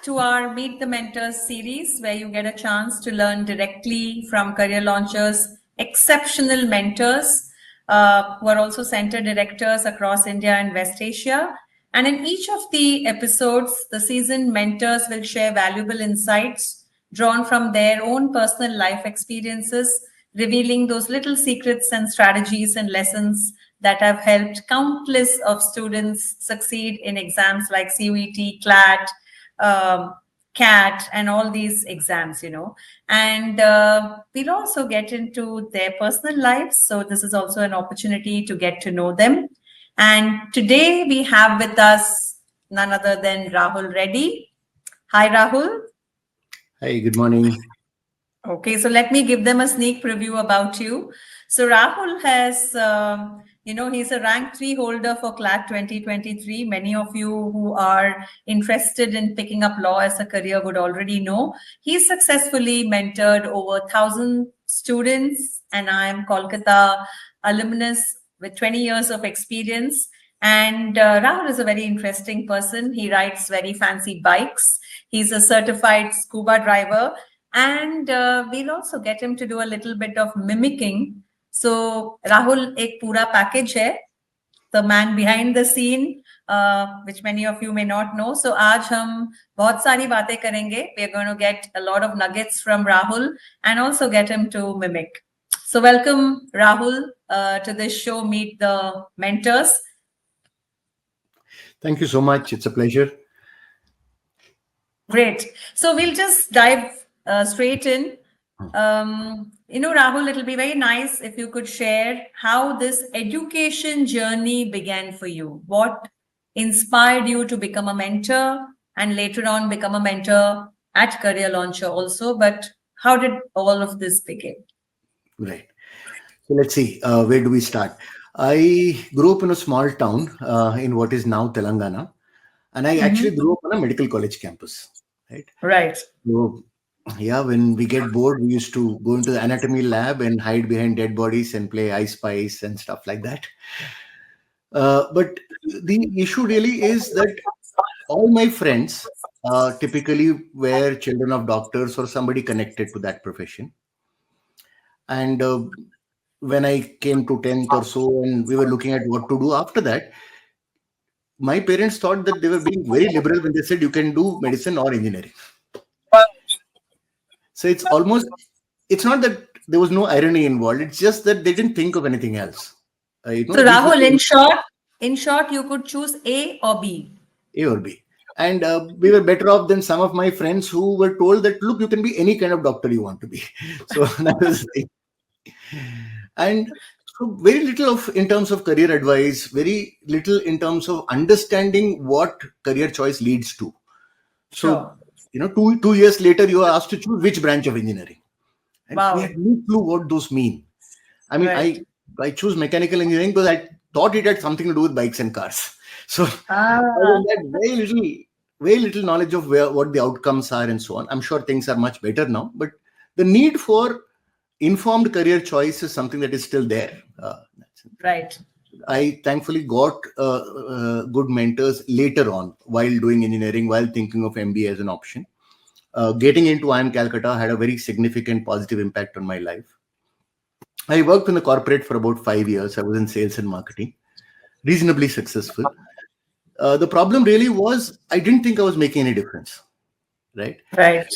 to our Meet the Mentors series, where you get a chance to learn directly from career launchers, exceptional mentors who are also center directors across India and West Asia. And in each of the episodes, the seasoned mentors will share valuable insights drawn from their own personal life experiences, revealing those little secrets and strategies and lessons that have helped countless of students succeed in exams like CUET, CLAT, CAT, and all these exams, And we'll also get into their personal lives. So this is also an opportunity to get to know them. And today we have with us none other than Rahul Reddy. Hi, Rahul. Hi, good morning. Okay, so let me give them a sneak preview about you. So Rahul has, he's a rank 3 holder for CLAT 2023. Many of you who are interested in picking up law as a career would already know. He's successfully mentored over 1,000 students, and I am Kolkata alumnus with 20 years of experience. And Rahul is a very interesting person. He rides very fancy bikes. He's a certified scuba driver. And we'll also get him to do a little bit of mimicking. So Rahul, ek pura package hai, the man behind the scene, which many of you may not know. So aaj hum bahut sari baatein karenge. We are going to get a lot of nuggets from Rahul and also get him to mimic. So welcome, Rahul, to this show, Meet the Mentors. Thank you so much. It's a pleasure. Great. So we'll just dive straight in. Rahul, it'll be very nice if you could share how this education journey began for you. What inspired you to become a mentor and later on become a mentor at Career Launcher also? But how did all of this begin? Right. So let's see, where do we start? I grew up in a small town in what is now Telangana. And I actually grew up on a medical college campus. Right. So, yeah, when we get bored, we used to go into the anatomy lab and hide behind dead bodies and play I Spice and stuff like that. But the issue really is that all my friends typically were children of doctors or somebody connected to that profession. And when I came to 10th or so and we were looking at what to do after that, my parents thought that they were being very liberal when they said you can do medicine or engineering. So it's not that there was no irony involved. It's just that they didn't think of anything else. So Rahul, in short, you could choose A or B. A or B. And we were better off than some of my friends who were told that, look, you can be any kind of doctor you want to be. So that was the thing. And so very little in terms of career advice, very little in terms of understanding what career choice leads to. So, 2 years later, you are asked to choose which branch of engineering. And we had no clue what those mean. I mean, right. I chose mechanical engineering because I thought it had something to do with bikes and cars. So I had very little knowledge of what the outcomes are and so on. I'm sure things are much better now, but the need for informed career choice is something that is still there. Right. I thankfully got good mentors later on while doing engineering, while thinking of MBA as an option. Getting into IIM Calcutta had a very significant positive impact on my life. I worked in the corporate for about 5 years. I was in sales and marketing, reasonably successful. The problem really was I didn't think I was making any difference. Right.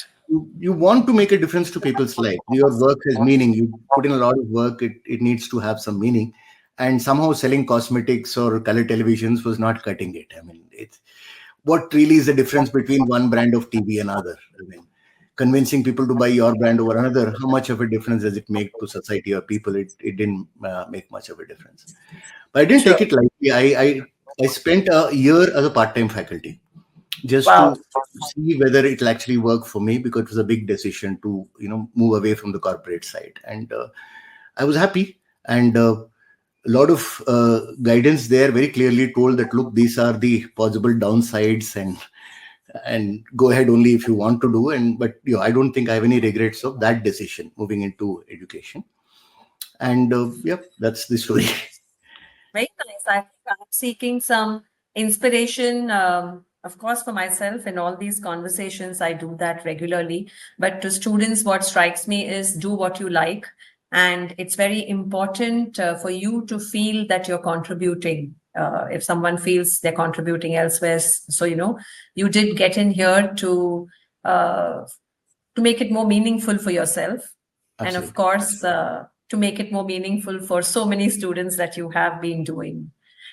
You want to make a difference to people's life. Your work has meaning. You put in a lot of work. It needs to have some meaning. And somehow selling cosmetics or color televisions was not cutting it. I mean, what really is the difference between one brand of TV and other? I mean, convincing people to buy your brand over another, how much of a difference does it make to society or people? It didn't make much of a difference. But I didn't take it lightly. I spent a year as a part-time faculty just to see whether it'll actually work for me, because it was a big decision to move away from the corporate side. And I was happy, and a lot of guidance there very clearly told that, look, these are the possible downsides, and go ahead only if you want to do. But I don't think I have any regrets of that decision moving into education. And that's the story. Very nice. I'm seeking some inspiration Of course, for myself, in all these conversations, I do that regularly. But to students, what strikes me is do what you like. And it's very important for you to feel that you're contributing. If someone feels they're contributing elsewhere, so you did get in here uh, to make it more meaningful for yourself, and of Absolutely. course, to make it more meaningful for so many students that you have been doing.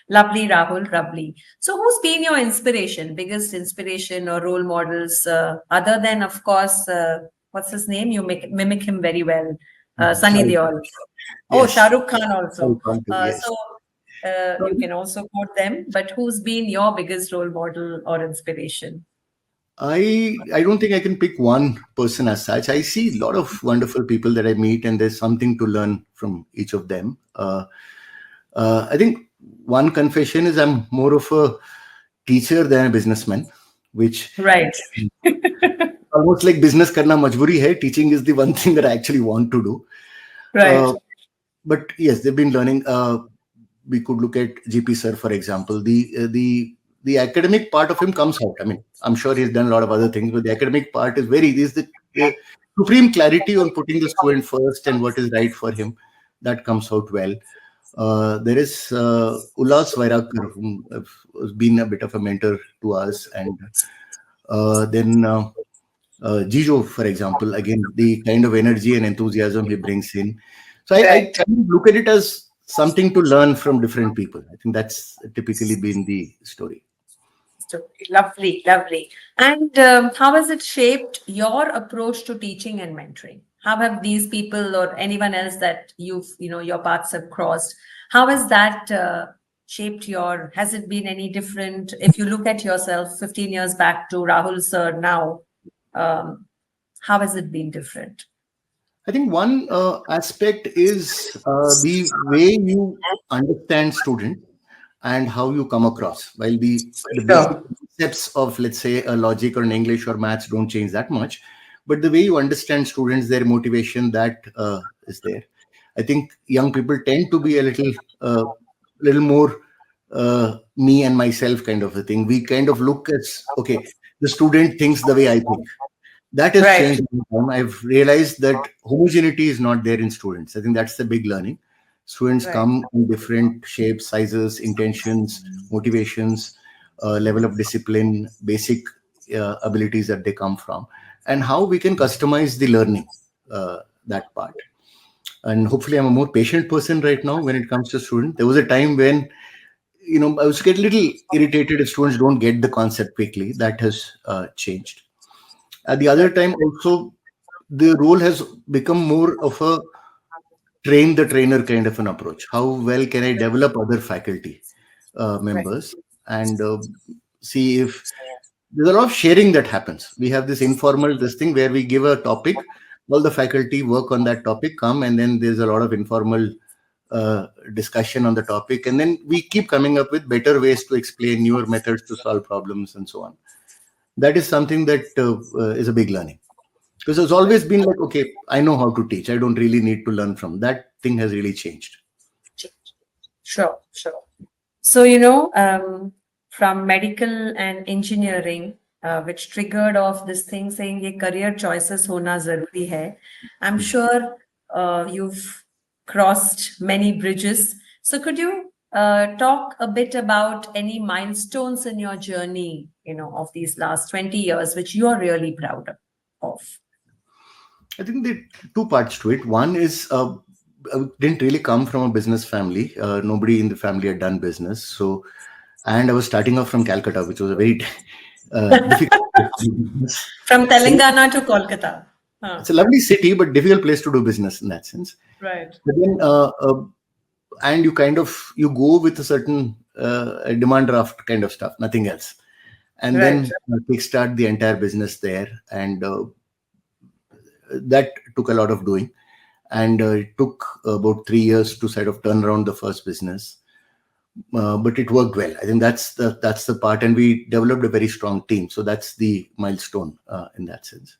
Lovely, Rahul, lovely. So, who's been your inspiration, biggest inspiration or role models, other than, of course, what's his name? You mimic him very well, Sunny Shahrukh Khan. Deol. Oh, Shah Yes. Rukh Khan also. Shahrukh Khan too, yes. You can also quote them, but who's been your biggest role model or inspiration? I don't think I can pick one person as such. I see a lot of wonderful people that I meet, and there's something to learn from each of them. I think one confession is I'm more of a teacher than a businessman, which Right, almost like business karna majburi hai. Teaching is the one thing that I actually want to do. right, Uh, but yes, they've been learning. We could look at GP sir, for example. The academic part of him comes out. I mean, I'm sure he's done a lot of other things, but the academic part is the supreme clarity on putting the student first and what is right for him. That comes out well. There is Ullas Vairakar, who has been a bit of a mentor to us, and then Jijo, for example, again, the kind of energy and enthusiasm he brings in. So I right. kind of look at it as something to learn from different people. I think that's typically been the story. So, lovely, lovely. And how has it shaped your approach to teaching and mentoring? How have these people or anyone else that your paths have crossed, how has that shaped has it been any different? If you look at yourself 15 years back to Rahul sir now, um, how has it been different? I think one aspect is the way you understand student and how you come across. While the basic Sure. concepts of, let's say, a logic or an English or maths don't change that much, but the way you understand students, their motivation, that is there. I think young people tend to be a little more me and myself kind of a thing. We kind of look at, okay, the student thinks the way I think. That has Right, changed over time. I've realized that homogeneity is not there in students. I think that's the big learning. Students right, come in different shapes, sizes, intentions, motivations, level of discipline, basic abilities that they come from, and how we can customize the learning, that part. And hopefully, I'm a more patient person right now when it comes to students. There was a time when I was get a little irritated if students don't get the concept quickly. That has changed. At the other right, time, also, the role has become more of a train the trainer kind of an approach. How well can I develop other faculty right, members and see if there's a lot of sharing that happens. We have this informal this thing where we give a topic, all the faculty work on that topic, come, and then there's a lot of informal discussion on the topic, and then we keep coming up with better ways to explain, newer methods to solve problems, and so on. That is something that is a big learning. Because it's always been like, okay, I know how to teach. I don't really need to learn from. That thing has really changed. sure, sure. So, from medical and engineering, which triggered off this thing saying ye career choices hona zaruri hai. I'm Hmm. sure you've crossed many bridges. So, could you talk a bit about any milestones in your journey, of these last 20 years, which you are really proud of? I think there are two parts to it. One is I didn't really come from a business family. Nobody in the family had done business. So, and I was starting off from Calcutta, which was a very difficult place to do business. From So Telangana to Kolkata. Huh. it's a lovely city, but difficult place to do business in that sense. Right, But then, and you go with a certain demand draft kind of stuff, nothing else, and right, then kickstart the entire business there, and that took a lot of doing, and it took about 3 years to sort of turn around the first business, but it worked well. I think that's the part, and we developed a very strong team. So that's the milestone in that sense.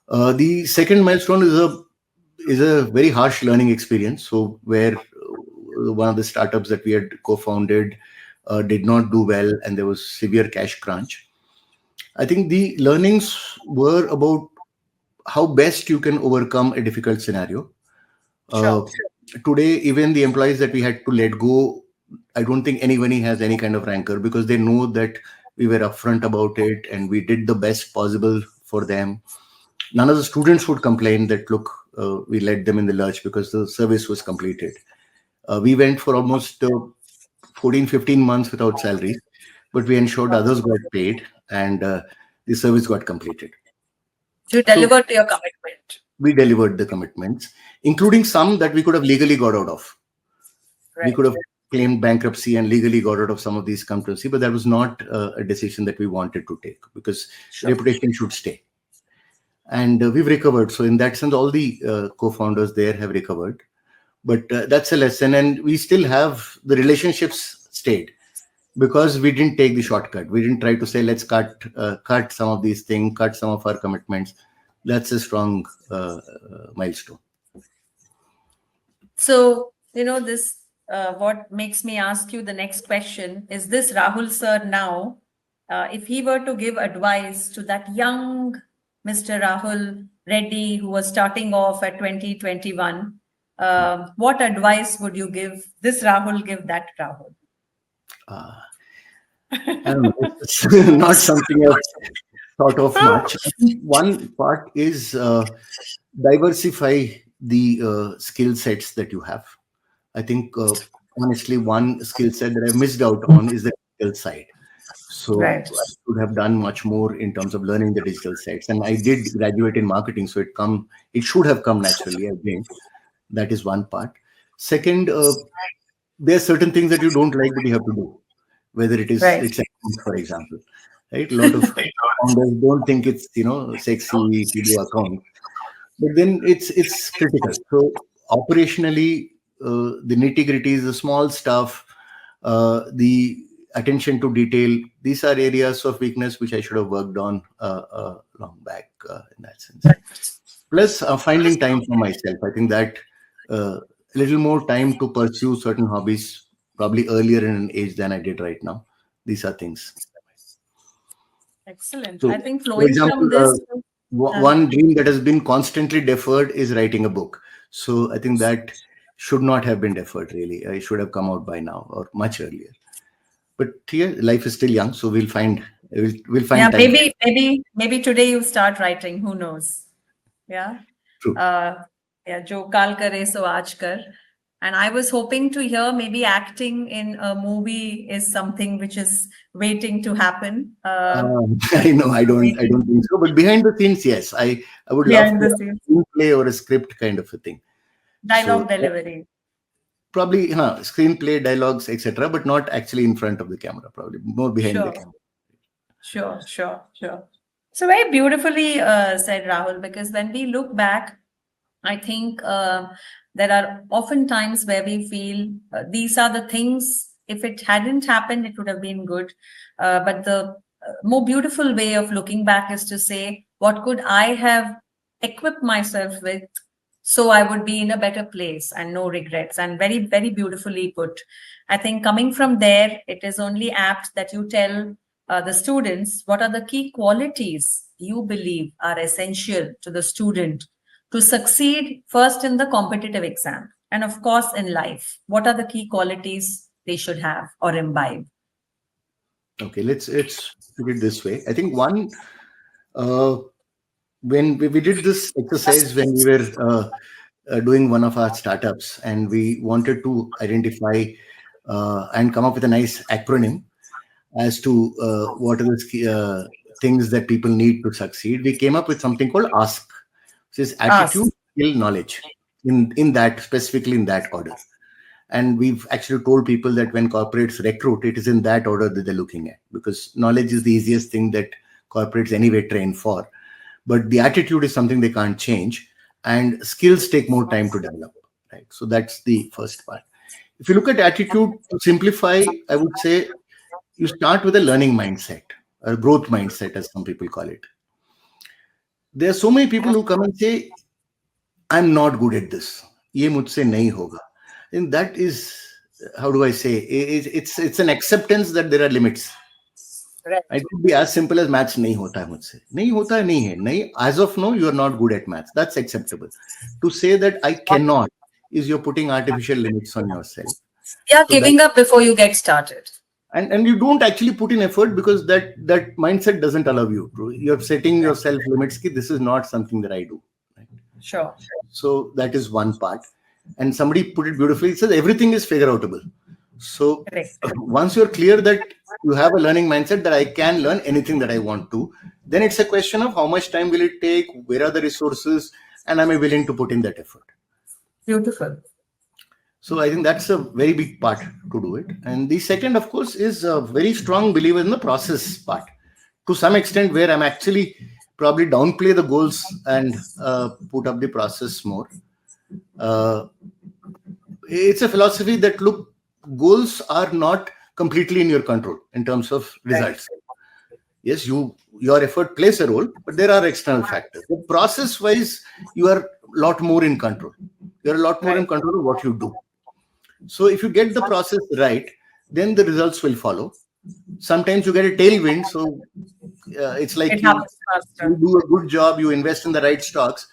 The second milestone is a very harsh learning experience. So where one of the startups that we had co-founded, did not do well, and there was severe cash crunch. I think the learnings were about how best you can overcome a difficult scenario. Uh, Sure. Today, even the employees that we had to let go, I don't think anybody has any kind of rancor, because they know that we were upfront about it and we did the best possible for them. None of the students would complain that, look, we let them in the lurch because the service was completed. We went for almost 14, 15 months without salaries, but we ensured Wow. others got paid, and the service got completed. You So delivered to your commitment. we delivered the commitments, including some that we could have legally got out of. We Right. could have claimed bankruptcy and legally got out of some of these companies, but that was not a decision that we wanted to take, because Sure. reputation should stay. And we've recovered. So in that sense, all the co-founders there have recovered. But that's a lesson, and we still have the relationships stayed, because we didn't take the shortcut. We didn't try to say, let's cut some of these things, cut some of our commitments. That's a strong milestone. So, this, what makes me ask you the next question is this: Rahul sir now, if he were to give advice to that young Mr. Rahul Reddy who was starting off at 2021, what advice would you give this Rahul, give that Rahul? Uh, I don't know. It's not something I've thought of much. I think one part is diversify the skill sets that you have. I think, honestly, one skill set that I've missed out on is the digital side. So Right. I should have done much more in terms of learning the digital sides. And I did graduate in marketing, so it should have come naturally. I think that is one part. Second, there are certain things that you don't like, but you have to do. Whether Right. it's accounts, for example, right? A lot of founders don't think it's sexy if you do accounts, but then it's critical. So operationally, the nitty gritties, the small stuff, the attention to detail, these are areas of weakness which I should have worked on long back, in that sense. Plus, finding time for myself. I think that a little more time to pursue certain hobbies, probably earlier in an age than I did right now. These are things. Excellent. So, I think for flowing example, from this, uh, one dream that has been constantly deferred is writing a book. So I think that should not have been deferred, really. I should have come out by now or much earlier. But here, life is still young, so we'll yeah, find time for it. maybe today you start writing. Who knows? Yeah. True. Uh, yeah, jo kal kare so aaj kar. And I was hoping to hear maybe acting in a movie is something which is waiting to happen. I know I Waiting don't think so, but behind the scenes, yes, I would love behind to the have scenes, a screenplay or a script kind of a thing. dialogue So delivery. probably, screenplay, dialogues, etc., but not actually in front of the camera. Probably more behind the Sure, camera. sure. So very beautifully said, Rahul, because when we look back, I think there are often times where we feel these are the things, if it hadn't happened, it would have been good. But the more beautiful way of looking back is to say, what could I have equipped myself with so I would be in a better place and no regrets? And very, very beautifully put. I think coming from there, it is only apt that you tell the students what are the key qualities you believe are essential to the student to succeed first in the competitive exam and of course in life. What are the key qualities they should have or imbibe? Okay, let's put it this way. I think one, uh, when we did this exercise when we were doing one of our startups, and we wanted to identify and come up with a nice acronym as to what are the things that people need to succeed. We came up with something called ASK, which is attitude, Ask. skill, knowledge, in that, specifically in that order. And we've actually told people that when corporates recruit, it is in that order that they're looking at, because knowledge is the easiest thing that corporates anyway train for, but the attitude is something they can't change, and skills take more time to develop, right? So that's the first part. If you look at attitude, to simplify, I would say you start with a learning mindset, a growth mindset, as some people call it. There are so many people who come and say, I'm not good at this, ye mujhse nahi hoga. And that is how do I say, it's an acceptance that there are limits. Right. It could be as simple as maths नहीं होता है मुझसे, नहीं होता है, नहीं है, नहीं, as of now you are not good at maths, that's acceptable. To say that I cannot is you're putting artificial limits on yourself. Yeah, So that, giving up before you get started. and you don't actually put in effort because that mindset doesn't allow you to, you're setting yourself limits ki, this is not something that I do, right? Sure. So that is one part. And somebody put it beautifully, it says everything is figure outable. So Correct. once you're clear that you have a learning mindset that I can learn anything that I want to, then it's a question of how much time will it take, where are the resources, and am I willing to put in that effort? Beautiful. So I think that's a very big part to do it. And the second, of course, is a very strong believer in the process part. To some extent, where I'm actually probably downplay the goals and put up the process more. It's a philosophy that, look, goals are not completely in your control in terms of results. Yes, your effort plays a role, but there are external factors. The process wise, you are a lot more in control. You're a lot more in control of what you do. So if you get the process right, then the results will follow. Sometimes you get a tailwind. So it's like It you happens faster. do a good job, you invest in the right stocks.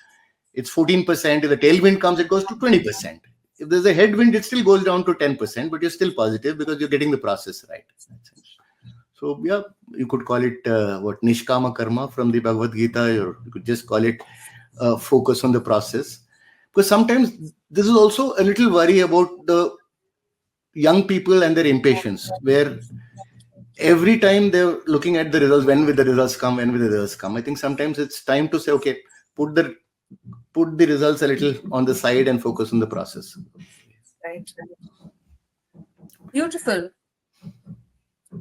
It's 14%. If the tailwind comes, it goes to 20%. If there's a headwind, it still goes down to 10%, but you're still positive because you're getting the process right. So yeah, you could call it what Nishkama Karma from the Bhagavad Gita, or you could just call it focus on the process. Because sometimes this is also a little worry about the young people and their impatience, where every time they're looking at the results, when will the results come, when will the results come? I think sometimes it's time to say, okay, put the results a little on the side and focus on the process. Right. Beautiful.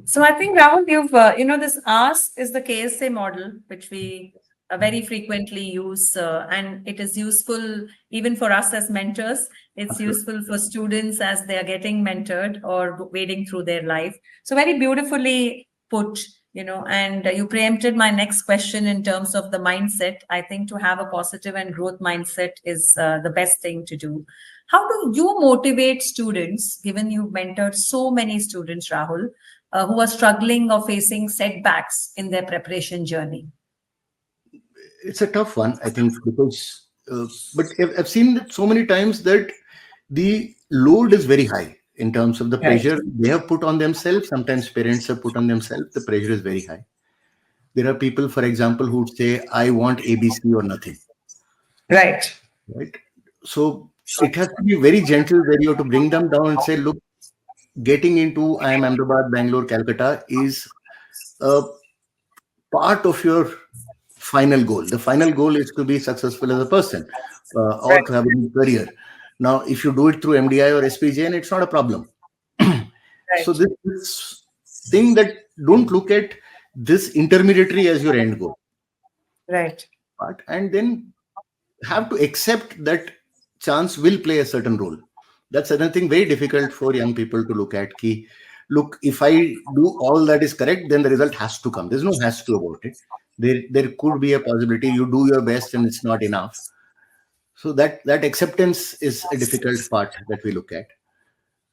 So I think, Rahul, you've, this ASK is the KSA model, which we very frequently use, and it is useful even for us as mentors. It's useful for students as they are getting mentored or wading through their life. So very beautifully put, and you preempted my next question in terms of the mindset. I think to have a positive and growth mindset is the best thing to do. How do you motivate students, given you've mentored so many students, Rahul, who are struggling or facing setbacks in their preparation journey? It's a tough one, I think, because, but I've seen it so many times that the load is very high in terms of the pressure they have put on themselves. Sometimes parents have put on themselves. The pressure is very high. There are people, for example, who would say, I want ABC or nothing. Right. So it has to be very gentle, where you have to bring them down and say, look, getting into IIM Ahmedabad, Bangalore, Calcutta is a part of your final goal. The final goal is to be successful as a person or to have a good career. Now, if you do it through MDI or SPJN, it's not a problem. So this thing that don't look at this intermediary as your end goal. Right. And then have to accept that chance will play a certain role. That's another thing very difficult for young people to look at. Look, if I do all that is correct, then the result has to come. There's no has to about it. There could be a possibility you do your best and it's not enough. So that acceptance is a difficult part that we look at.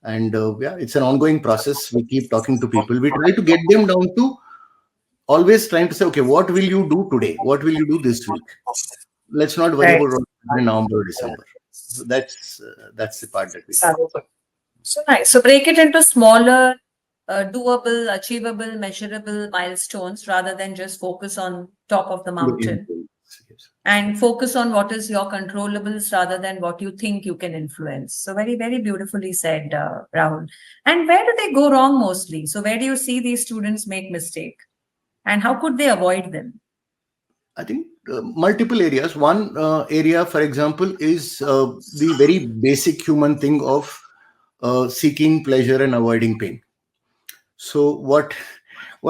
And it's an ongoing process. We keep talking to people. We try to get them down to always trying to say, okay, what will you do today? What will you do this week? Let's not worry about in November or December. So that's the part that we do. So nice. So break it into smaller, doable, achievable, measurable milestones rather than just focus on top of the mountain. And focus on what is your controllables rather than what you think you can influence. So very, very beautifully said, Rahul. And where do they go wrong mostly? So where do you see these students make mistake? And how could they avoid them? I think multiple areas. One area, for example, is the very basic human thing of seeking pleasure and avoiding pain. So what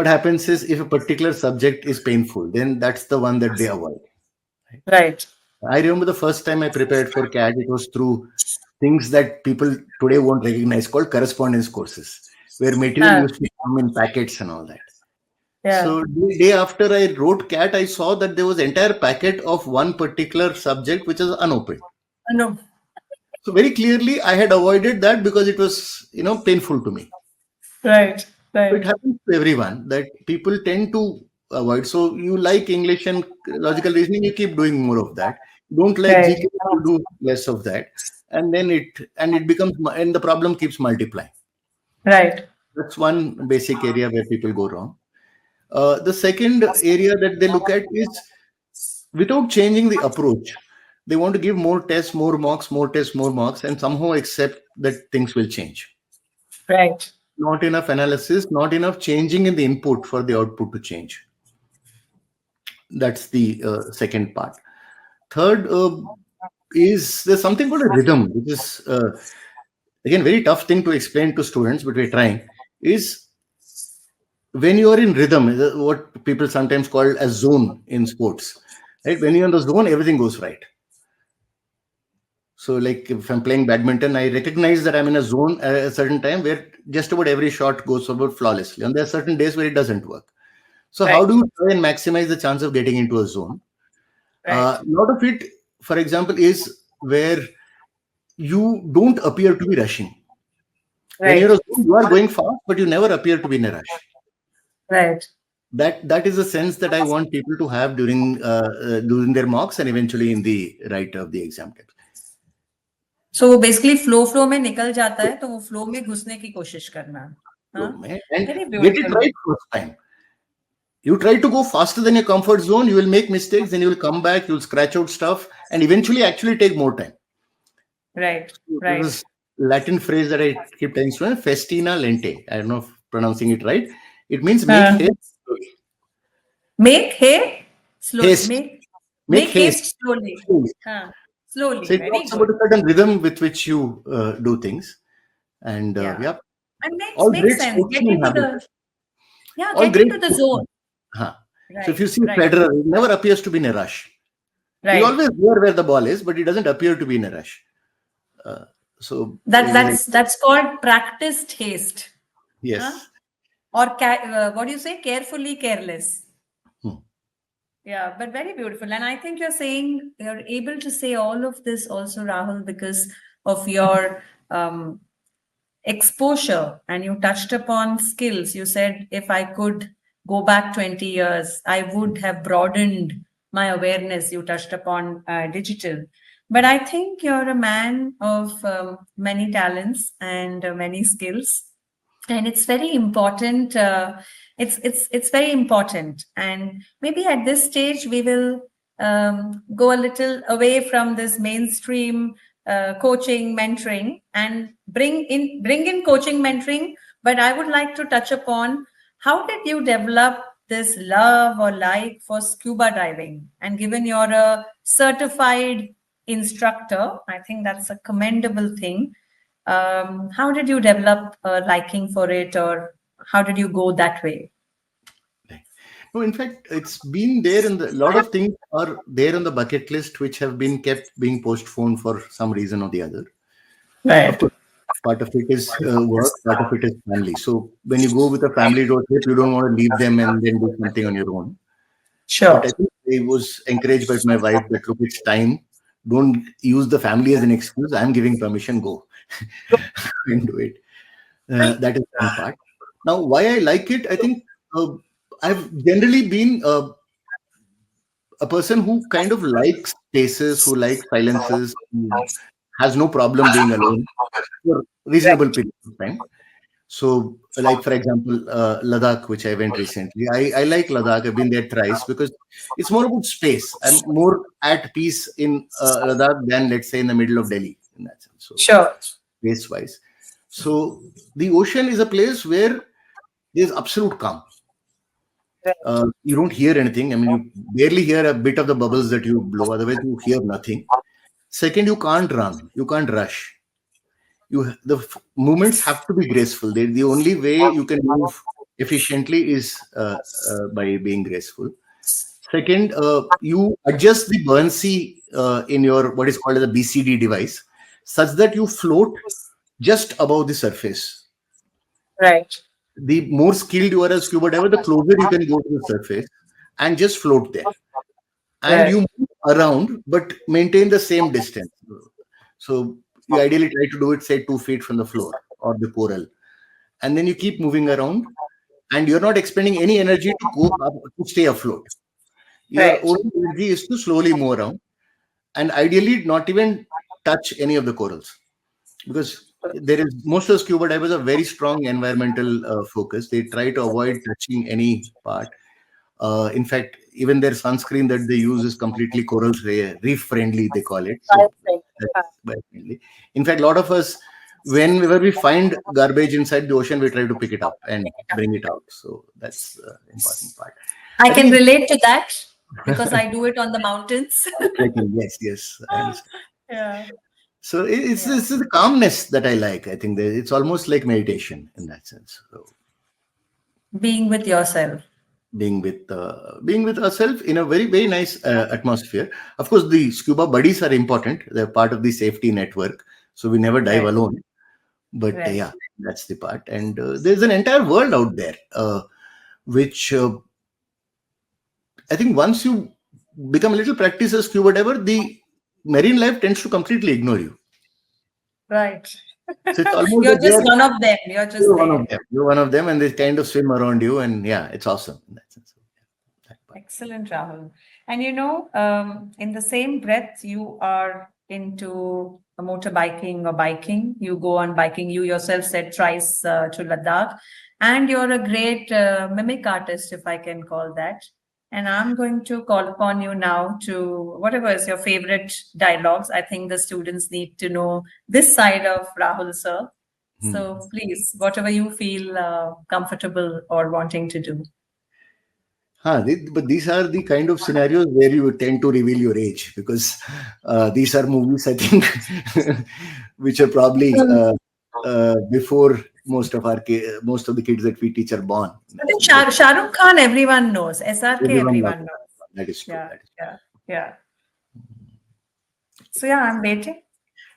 happens is, if a particular subject is painful, then that's the one that they avoid. Right. I remember the first time I prepared for CAT, it was through things that people today won't recognize, called correspondence courses, where material used to come in packets and all that. Yeah. So the day after I wrote CAT, I saw that there was entire packet of one particular subject which is unopened. No. So very clearly, I had avoided that because it was, painful to me. Right. So it Right. happens to everyone that people tend to avoid. So you like English and logical reasoning, you keep doing more of that. You don't like Right. GK, you do less of that, and then it becomes, and the problem keeps multiplying. Right. That's one basic area where people go wrong. The second area that they look at is without changing the approach. They want to give more tests, more marks, more tests, more marks, and somehow accept that things will change. Right. Not enough analysis, not enough changing in the input for the output to change. That's the second part. Third is there's something called a rhythm, which is again very tough thing to explain to students, but we're trying. Is when you are in rhythm, what people sometimes call a zone in sports, right? When you're in the zone, everything goes right. So, like if I'm playing badminton, I recognize that I'm in a zone at a certain time where just about every shot goes about flawlessly, and there are certain days where it doesn't work. So, how Right. do you try and maximize the chance of getting into a zone? Right. A lot of it, for example, is where you don't appear to be rushing. When you're a Right. zone, you are going fast, but you never appear to be in a rush. Right. That is a sense that I want people to have during their mocks and eventually in the write of the exam tips. So वो basically flow में निकल जाता है तो वो flow में घुसने की कोशिश करना. So, हाँ? and Very get it beautiful. right first time. You try to go faster than your comfort zone, you will make mistakes, then you will come back, you'll scratch out stuff, and eventually actually take more time. Right. So there's Right. this Latin phrase that I keep telling students, festina lente. I don't know if pronouncing it right. It means make haste slowly. Make hay slowly. Haste. Make Make haste haste slowly. slowly. So Slowly. it Very talks about good. a certain rhythm with which you do things. And Yeah. yeah, And all makes great sense. sportsmen have it. All Get great into the zone. sportsmen. Huh. So if Right. you see Right. Federer, he never appears to be in a rush. He's Right. always there where the ball is, but he doesn't appear to be in a rush. Uh, so That's called practiced haste. Huh? yes. Or what do you say? Carefully careless. Hmm. Yeah, but very beautiful. And I think you're able to say all of this also, Rahul, because of your exposure, and you touched upon skills. You said, if I could go back 20 years, I would have broadened my awareness. You touched upon digital. But I think you're a man of many talents and many skills, and it's very important. It's very important, and maybe at this stage we will go a little away from this mainstream coaching, mentoring, and bring in coaching, mentoring. But I would like to touch upon, how did you develop this love or like for scuba diving? And given you're a certified instructor, I think that's a commendable thing. How did you develop a liking for it, or how did you go that way? No, in fact, it's been there in the a lot of things are there on the bucket list which have been kept being postponed for some reason or the other. Of Right. course, part of it is work, part of it is family. So when you go with a family road trip, you don't want to leave them and then do something on your own. Sure. But I think I was encouraged by my wife that look, it's time. Don't use the family as an excuse. I'm giving permission. Go and do it. That is one part. Now, why I like it, I think I've generally been a person who kind of likes spaces, who likes silences, who has no problem being alone for reasonable period of time. So, like for example, Ladakh, which I went recently, I like Ladakh. I've been there thrice because it's more about space. I'm more at peace in Ladakh than, let's say, in the middle of Delhi in that sense. So, Sure. space wise. So, the ocean is a place where there's absolute calm. You don't hear anything. I mean, you barely hear a bit of the bubbles that you blow. Otherwise, you hear nothing. Second, you can't run. You can't rush. Movements have to be graceful. The only way you can move efficiently is by being graceful. Second, you adjust the buoyancy in your what is called as a BCD device, such that you float just above the surface. Right. The more skilled you are as scuba diver, the closer you can go to the surface and just float there. And Right. you move around, but maintain the same distance. So you ideally try to do it, say, 2 feet from the floor or the coral, and then you keep moving around, and you're not expending any energy to go up to stay afloat. Your Right. only energy is to slowly move around, and ideally not even touch any of the corals, because there is most of the scuba divers are very strong environmental focus. They try to avoid touching any part. In fact, even their sunscreen that they use is completely reef friendly, they call it. So that's very friendly. In fact, a lot of us, whenever we find garbage inside the ocean, we try to pick it up and bring it out. So that's important part. I I think can relate to that because I do it on the mountains. trekking, yes, yes, I understand. Yeah. So it's Yeah. this is the calmness that I like. I think that it's almost like meditation in that sense. So Being with yourself. being with ourselves in a very nice atmosphere. Of course, the scuba buddies are important. They're part of the safety network, so we never dive Right. alone. But Right. yeah, that's the part. And there's an entire world out there, which I think once you become a little practice as scuba diver, the marine life tends to completely ignore you. Right. So it's almost You're that just one of them. You're just you're one there. of them. You're one of them, and they kind of swim around you, and yeah, it's awesome in that sense. That part. Excellent, Rahul. And in the same breath, you are into motorbiking or biking. You go on biking. You yourself said thrice to Ladakh. And you're a great mimic artist, if I can call that. And I'm going to call upon you now to whatever is your favorite dialogues. I think the students need to know this side of Rahul, sir. Hmm. So please, whatever you feel comfortable or wanting to do. But these are the kind of scenarios where you tend to reveal your age, because these are movies, I think, which are probably before most of the kids that we teach are born. I think But Shah Rukh Khan, everyone knows. SRK, everyone knows everyone knows. that is true. Yeah, That is yeah, yeah. So yeah, I'm waiting.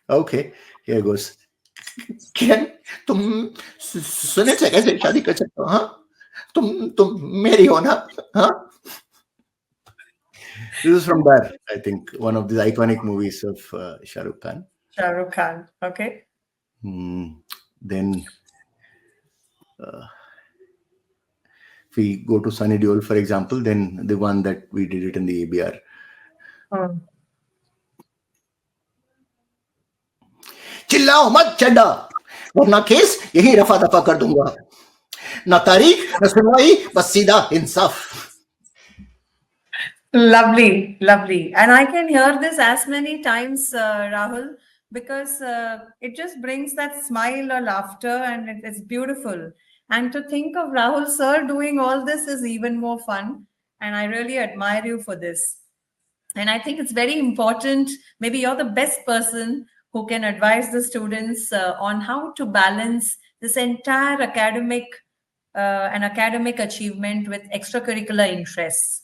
okay. Here goes. किरण तुम सुने से कैसे शादी कर सकते हो? हाँ, तुम मेरी हो ना? हाँ. This is from Dar, I think, one of the iconic movies of Shah Rukh Khan. Shah Rukh Khan. Okay. Then if we go to Sunny Deol, for example, then the one that we did it in the ABR. Hmm. चिल्लाओ मत चड्डा, वरना case यही रफा दफा कर दूंगा. ना तारीख ना सुनवाई, बस सीधा इंसाफ. Lovely, lovely. And I can hear this as many times, Rahul, because it just brings that smile or laughter and it's beautiful. And to think of Rahul sir doing all this is even more fun. And I really admire you for this. And I think it's very important. Maybe you're the best person who can advise the students on how to balance this entire academic achievement with extracurricular interests.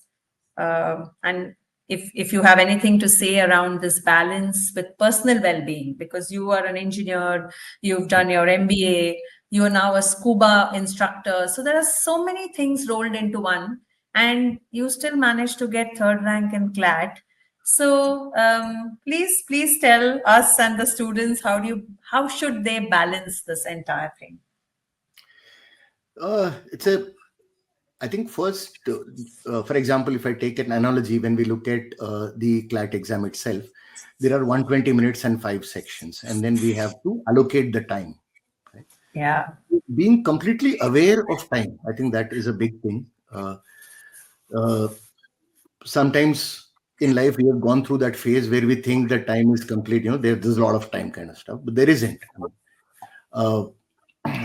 And if you have anything to say around this balance with personal well-being, because you are an engineer, you've done your MBA, you are now a scuba instructor. So there are so many things rolled into one, and you still managed to get third rank in CLAT. So please tell us and the students how should they balance this entire thing? I think first, for example, if I take an analogy, when we look at the CLAT exam itself, there are 120 minutes and 5 sections, and then we have to allocate the time. Right? Yeah. Being completely aware of time, I think that is a big thing. Sometimes in life we have gone through that phase where we think that time is complete. There's a lot of time kind of stuff, but there isn't.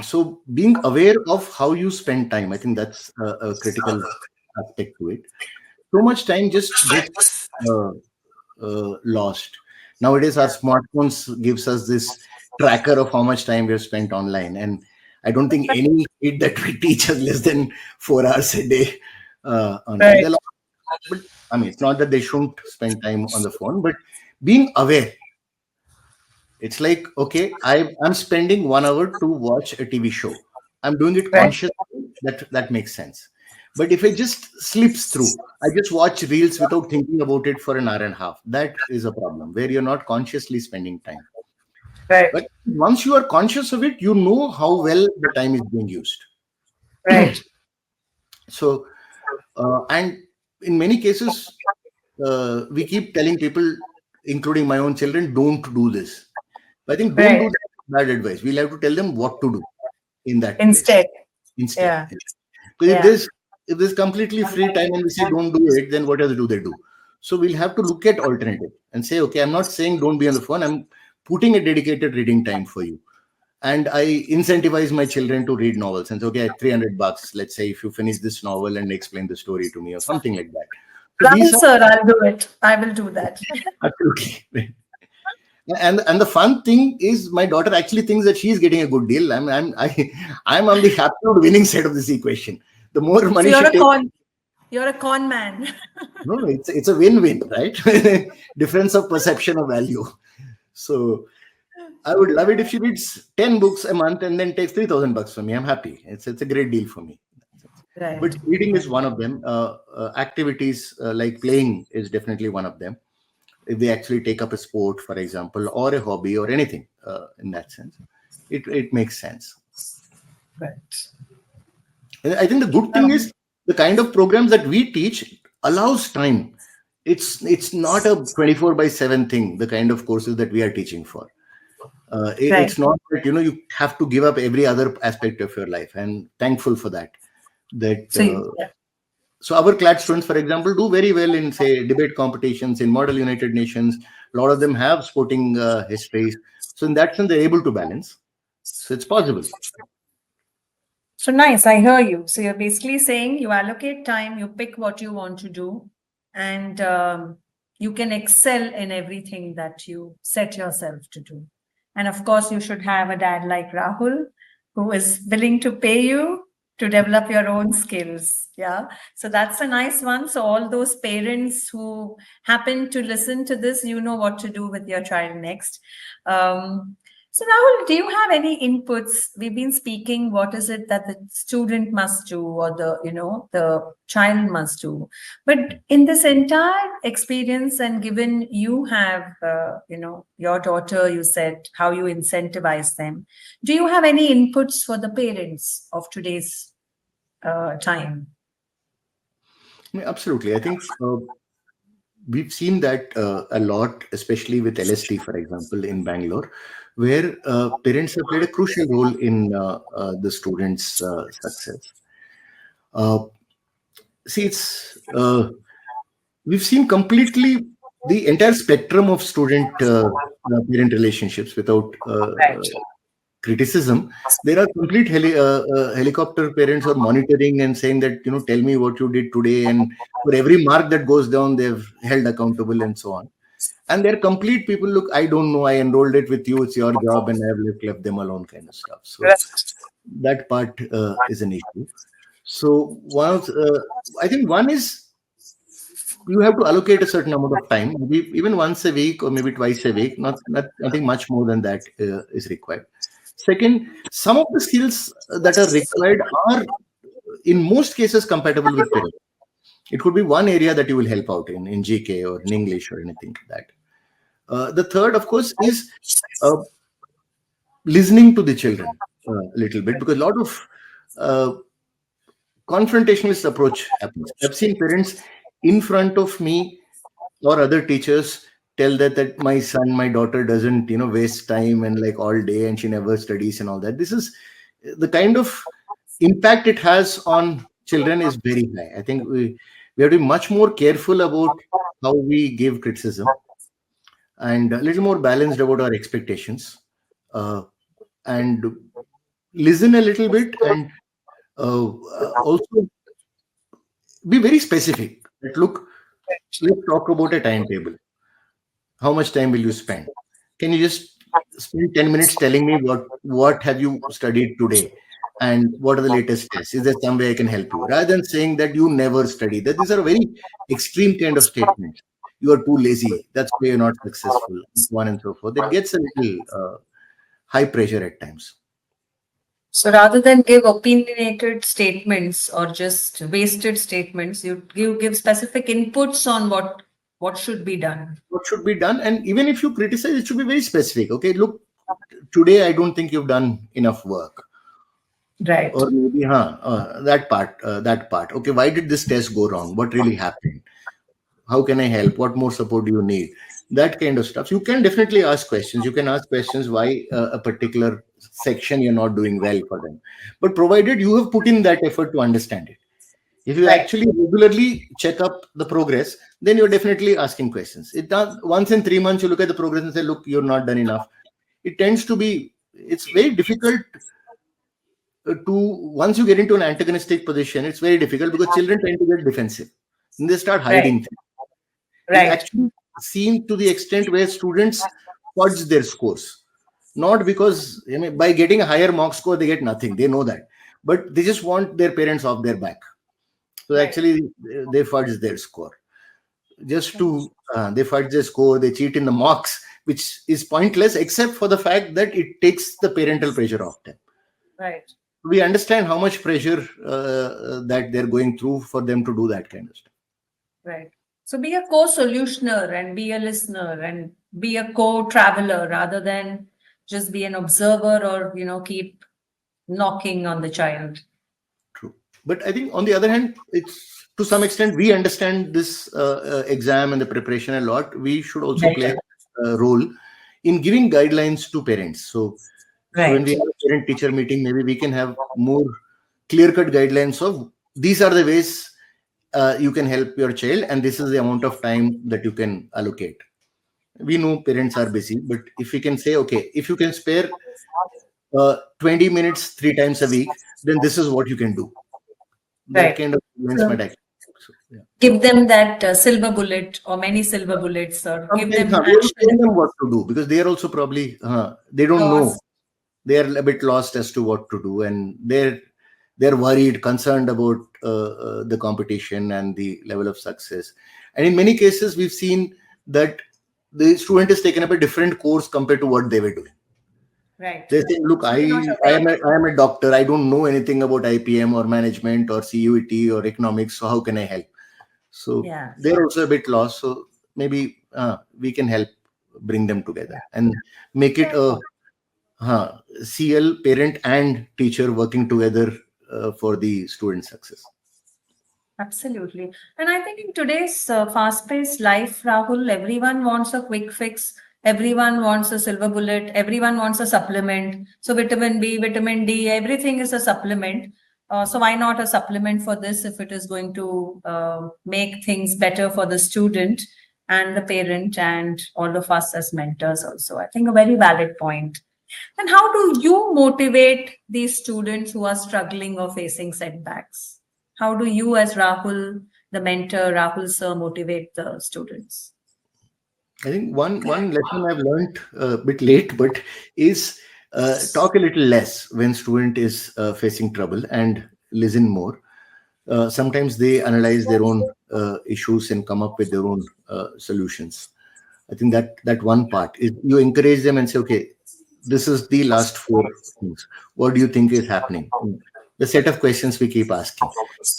So being aware of how you spend time, I think that's a critical aspect to it. So much time just gets lost. Nowadays, our smartphones gives us this tracker of how much time we have spent online, and I don't think any kid that we teach us less than 4 hours a day online. Right. But I mean, it's not that they shouldn't spend time on the phone, but being aware. It's like, okay, I'm spending 1 hour to watch a TV show. I'm doing it Right. consciously. That makes sense. But if it just slips through, I just watch reels without thinking about it for an hour and a half. That is a problem where you're not consciously spending time. Right. But once you are conscious of it, you know how well the time is being used. Right. So, and in many cases, we keep telling people, including my own children, don't do this. I think don't do Right. that is bad advice. We'll have to tell them what to do in that place Instead. instead. Yeah. Because Yeah. if there's completely free time and we say don't do it, then what else do they do? So we'll have to look at alternative and say, okay, I'm not saying don't be on the phone. I'm putting a dedicated reading time for you. And I incentivize my children to read novels and say, okay, $300, let's say, if you finish this novel and explain the story to me or something like that. So Rahul these are sir, I'll do it. I will do that. absolutely. And the fun thing is my daughter actually thinks that she's getting a good deal. I'm on the absolute winning side of this equation. The more So money she takes, you're a con man. no, it's a win-win, right? Difference of perception of value. So I would love it if she reads 10 books a month and then takes $3,000 from me. I'm happy. It's a great deal for me. But Right. reading is one of them. Activities like playing is definitely one of them. If they actually take up a sport, for example, or a hobby or anything in that sense, it makes sense. Right. And I think the good thing is the kind of programs that we teach allows time. It's not a 24/7 thing, the kind of courses that we are teaching for. Right. It's not that you have to give up every other aspect of your life, and thankful for that. That So yeah. So our CLAT students, for example, do very well in, say, debate competitions in Model United Nations. A lot of them have sporting histories. So in that sense, they're able to balance. So it's possible. So nice. I hear you. So you're basically saying you allocate time, you pick what you want to do, and you can excel in everything that you set yourself to do. And of course, you should have a dad like Rahul who is willing to pay you to develop your own skills. Yeah. So that's a nice one. So all those parents who happen to listen to this, you know what to do with your child next. So Rahul, do you have any inputs? We've been speaking, what is it that the student must do or the child must do? But in this entire experience and given you have, your daughter, you said how you incentivize them. Do you have any inputs for the parents of today's time? Absolutely. I think we've seen that a lot, especially with LST, for example, in Bangalore, where parents have played a crucial role in the students' success. Uh, See, we've seen completely the entire spectrum of student parent relationships without Right. criticism. There are complete helicopter parents are monitoring and saying that, tell me what you did today. And for every mark that goes down, they've held accountable and so on. And they're complete people, look, I don't know, I enrolled it with you, it's your job, and I've left them alone kind of stuff. So that part is an issue. So I think one is you have to allocate a certain amount of time, maybe even once a week or maybe twice a week. Not I think much more than that is required. Second, some of the skills that are required are in most cases compatible with parents. It could be one area that you will help out in GK or in English or anything like that. The third, of course, is uh, listening to the children a little bit, because a lot of uh, confrontationalist approach happens. I've seen parents in front of me or other teachers tell that my son, my daughter doesn't waste time and like all day and she never studies and all that. This is the kind of impact it has on children is very high. I think we have to be much more careful about how we give criticism and a little more balanced about our expectations, and listen a little bit, and also be very specific. That, look, let's talk about a timetable. How much time will you spend? Can you just spend 10 minutes telling me what have you studied today and what are the latest tests? Is there some way I can help you? Rather than saying that you never study. That these are very extreme kind of statements. You are too lazy. That's why you're not successful. So on and so forth. It gets a little high pressure at times. So rather than give opinionated statements or just wasted statements, you give specific inputs on what should be done. What should be done, and even if you criticize, it should be very specific. Okay, look, today I don't think you've done enough work. Right. Or maybe, that part. Okay, why did this test go wrong? What really happened? How can I help? What more support do you need? That kind of stuff. You can definitely ask questions. You can ask questions why a particular section you're not doing well for them. But provided you have put in that effort to understand it. If you Right. actually regularly check up the progress, then you're definitely asking questions. It does, once in 3 months, you look at the progress and say, look, you're not done enough. It tends to be, it's very difficult to, once you get into an antagonistic position, it's very difficult because children tend to get defensive and they start Right. hiding things. We've Right. actually seen to the extent where students fudge their scores. Not because, I mean, by getting a higher mock score, they get nothing. They know that. But they just want their parents off their back. So Right. actually, they fudge their score. Just to, they fudge their score, they cheat in the mocks, which is pointless, except for the fact that it takes the parental pressure off them. Right. We understand how much pressure that they're going through for them to do that kind of stuff. Right. So be a co-solutioner and be a listener and be a co-traveler rather than just be an observer or, keep knocking on the child. True. But I think on the other hand, it's to some extent we understand this exam and the preparation a lot. We should also play Right. a role in giving guidelines to parents. So when we Right. have a parent-teacher meeting, maybe we can have more clear-cut guidelines of these are the ways you can help your child, and this is the amount of time that you can allocate. We know parents are busy, but if we can say, okay, if you can spare 20 minutes 3 times a week, then this is what you can do. That Right. kind of guidelines might So actually help. So, yeah. give them that silver bullet or many silver bullets or give Sometimes them we don't tell action. them what to do because they are also probably they don't know. Cause. They are a bit lost as to what to do, and they're worried, concerned about the competition and the level of success. And in many cases, we've seen that the student has taken up a different course compared to what they were doing. Right. They say, "Look, You're not I aware. am a doctor. I don't know anything about IPM or management or CUET or economics. So how can I help?" So Yeah. they're also a bit lost. So maybe we can help bring them together and make it a CL, parent and teacher working together for the student success. Absolutely. And I think in today's fast-paced life, Rahul, everyone wants a quick fix. Everyone wants a silver bullet. Everyone wants a supplement. So vitamin B, vitamin D, everything is a supplement. So why not a supplement for this if it is going to make things better for the student and the parent and all of us as mentors also. I think a very valid point. And how do you motivate these students who are struggling or facing setbacks? How do you, as Rahul, the mentor, Rahul sir, motivate the students? I think one lesson I've learned a bit late, but is talk a little less when student is facing trouble and listen more. Sometimes they analyze their own issues and come up with their own solutions. I think that one part is you encourage them and say, okay, this is the last four things. What do you think is happening? The set of questions we keep asking.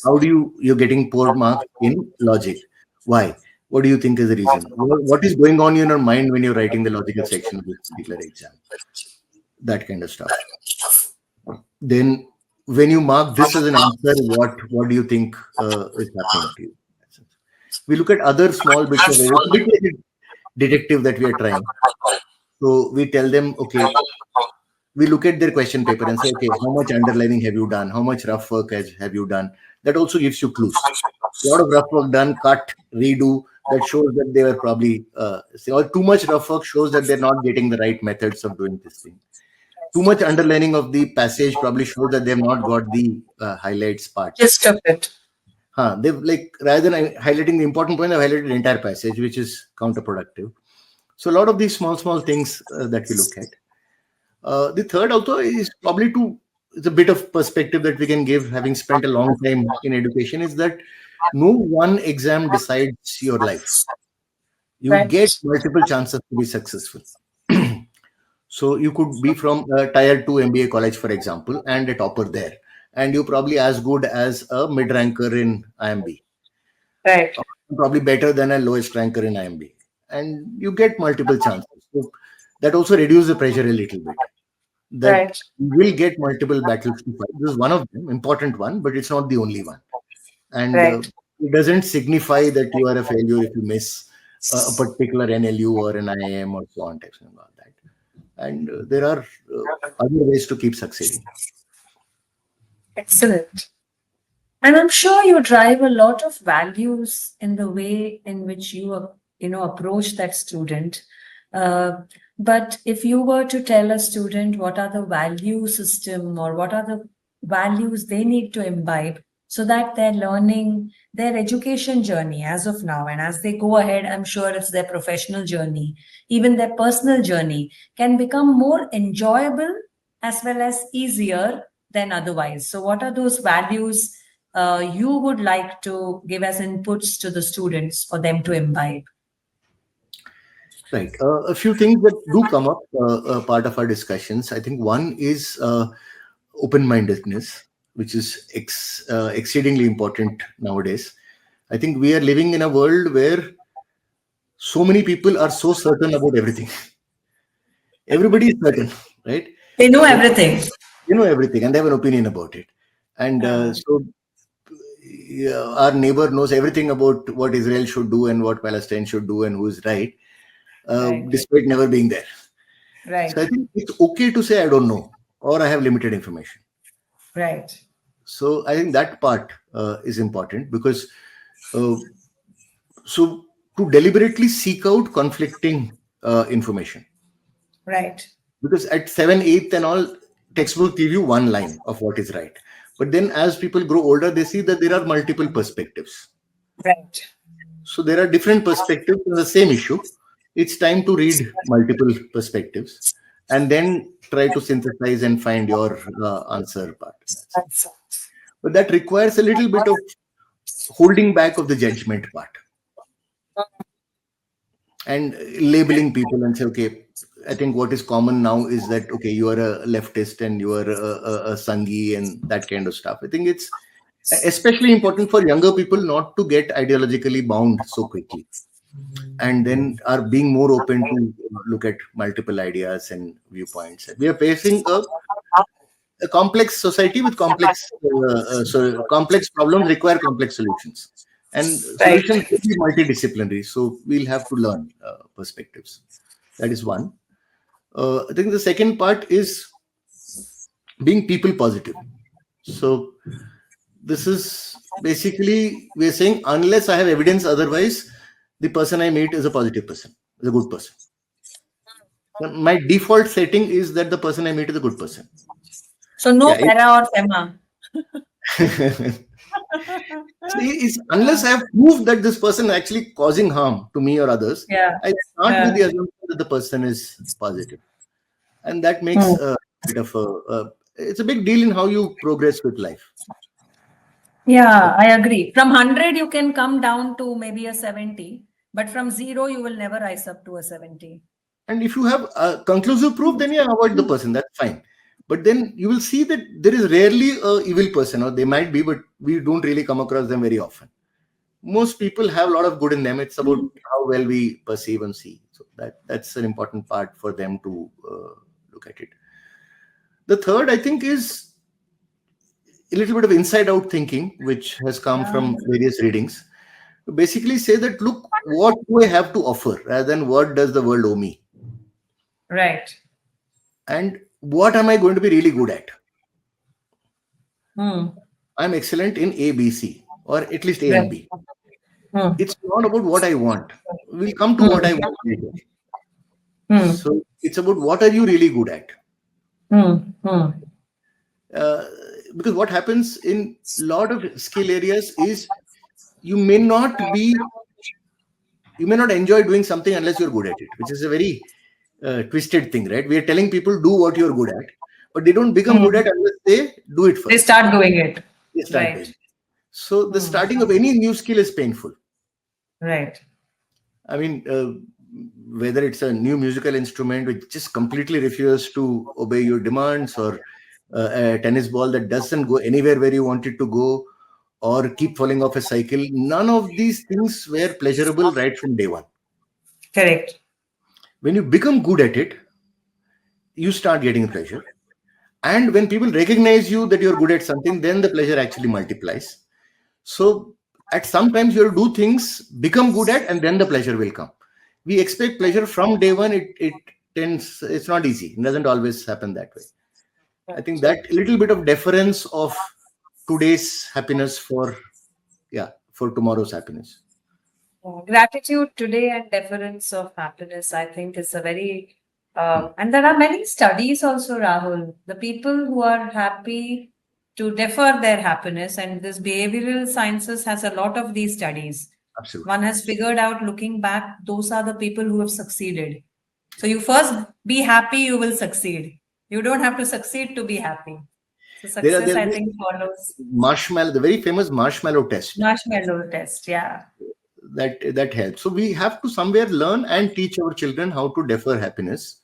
How do you're getting poor marks in logic? Why? What do you think is the reason? What is going on in your mind when you're writing the logical section of this particular exam? That kind of stuff. Then when you mark this as an answer, what do you think is happening to you? We look at other small bits of it. It's a bit like a detective that we are trying. So we tell them, okay, we look at their question paper and say, okay, how much underlining have you done? How much rough work have you done? That also gives you clues. A lot of rough work done, cut, redo. That shows that they were probably, or too much rough work shows that they're not getting the right methods of doing this thing. Too much underlining of the passage probably shows that they've not got the highlights part. Gist of it. They've like rather than highlighting the important point, they've highlighted the entire passage, which is counterproductive. So a lot of these small things that we look at. The third also is probably to it's a bit of perspective that we can give, having spent a long time in education, is that no one exam decides your life. You Right. get multiple chances to be successful. So you could be from a tier 2 MBA college, for example, and a topper there. And you're probably as good as a mid ranker in IMB, Right. probably better than a lowest ranker in IMB. And you get multiple chances. So that also reduces the pressure a little bit. That Right. you will get multiple battles to fight. This is one of them, important one, but it's not the only one. And Right. it doesn't signify that you are a failure if you miss a particular NLU or an IIM or so on, types and all that. And there are other ways to keep succeeding. Excellent. And I'm sure you drive a lot of values in the way in which you, approach that student. Uh, but if you were to tell a student what are the value system or what are the values they need to imbibe so that their learning, their education journey as of now, and as they go ahead, I'm sure it's their professional journey, even their personal journey, can become more enjoyable as well as easier than otherwise. So, what are those values you would like to give as inputs to the students for them to imbibe? Right. A few things that do come up part of our discussions. I think one is open-mindedness, which is exceedingly important nowadays. I think we are living in a world where so many people are so certain about everything. Everybody is certain, right? They know So everything. they know everything and they have an opinion about it. And so yeah, our neighbor knows everything about what Israel should do and what Palestine should do and who is right, Right. despite never being there. So I Right. think it's okay to say I don't know or I have limited information. Right. So I think that part is important because uh, so to deliberately seek out conflicting information, Right. because at 7 8 and all, textbook give you one line of what is right, but then as people grow older they see that there are multiple perspectives. Right. So there are different perspectives on the same issue. It's time to read multiple perspectives and then try to synthesize and find your answer part. That's it. That's But that requires a little bit of holding back of the judgment part and labeling people and say, okay, I think what is common now is that, okay, you are a leftist and you are a Sanghi and that kind of stuff. I think it's especially important for younger people not to get ideologically bound so quickly, and then are being more open to look at multiple ideas and viewpoints. We are facing a complex society with complex so complex problems require complex solutions, and right. solutions will be multidisciplinary, so we'll have to learn perspectives. That is one. I think the second part is being people positive. So this is basically, we're saying unless I have evidence otherwise, the person I meet is a positive person, is a good person. My default setting is that the person I meet is a good person. So no Yeah. para or sema. It's, unless I have proof that this person is actually causing harm to me or others, Yeah. I start with Yeah. the assumption that the person is positive, and that makes Hmm. a bit of it's a big deal in how you progress with life. Yeah, I agree. From 100, you can come down to maybe a 70, but from zero, you will never rise up to a 70. And if you have conclusive proof, then you avoid the person. That's fine. But then you will see that there is rarely a evil person, or they might be, but we don't really come across them very often. Most people have a lot of good in them. It's about how well we perceive and see. So that's an important part for them to look at it. The third, I think, is a little bit of inside out thinking, which has come from various readings. To basically say that, look, what do I have to offer rather than what does the world owe me? Right. And what am I going to be really good at? Hmm. I'm excellent in A, B, C, or at least A and Right. B. Hmm. It's not about what I want. We'll come to what Hmm. I want later. Hmm. So it's about what are you really good at? Hmm. Hmm. Uh, because what happens in a lot of skill areas is you may not be, you may not enjoy doing something unless you're good at it, which is a very twisted thing, right? We are telling people do what you're good at, but they don't become good Hmm. at unless they do it They first. start doing it. They start Right. doing. So the Hmm. starting of any new skill is painful. Right. I mean, whether it's a new musical instrument which just completely refuses to obey your demands, or a tennis ball that doesn't go anywhere where you want it to go, or keep falling off a cycle, none of these things were pleasurable right from day one. Correct. When you become good at it, you start getting pleasure. And when people recognize you that you're good at something, then the pleasure actually multiplies. So at sometimes you have to do things, become good at, and then the pleasure will come. We expect pleasure from day one. It tends, it's not easy. It doesn't always happen that way. I think that little bit of deference of today's happiness for tomorrow's happiness. Gratitude today and deference of happiness, I think, is a very, and there are many studies also, Rahul. The people who are happy to defer their happiness, and this behavioral sciences has a lot of these studies. Absolutely. One has figured out, looking back, those are the people who have succeeded. So you first be happy, you will succeed. You don't have to succeed to be happy. So success, I think, follows. Marshmallow, the very famous marshmallow test. Marshmallow test, yeah. That helps. So we have to somewhere learn and teach our children how to defer happiness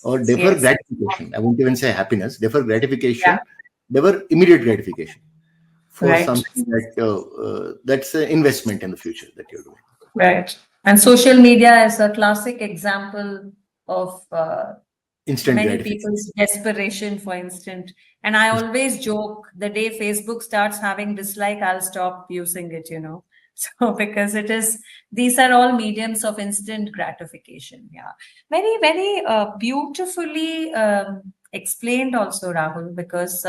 or defer gratification. I won't even say happiness, defer gratification, defer immediate gratification for something that that's an investment in the future that you're doing. Right. And social media is a classic example of instant many people's desperation for instant. And I always joke, the day Facebook starts having dislike, I'll stop using it, you know. So because these are all mediums of instant gratification. Yeah. Very, very beautifully explained also, Rahul, because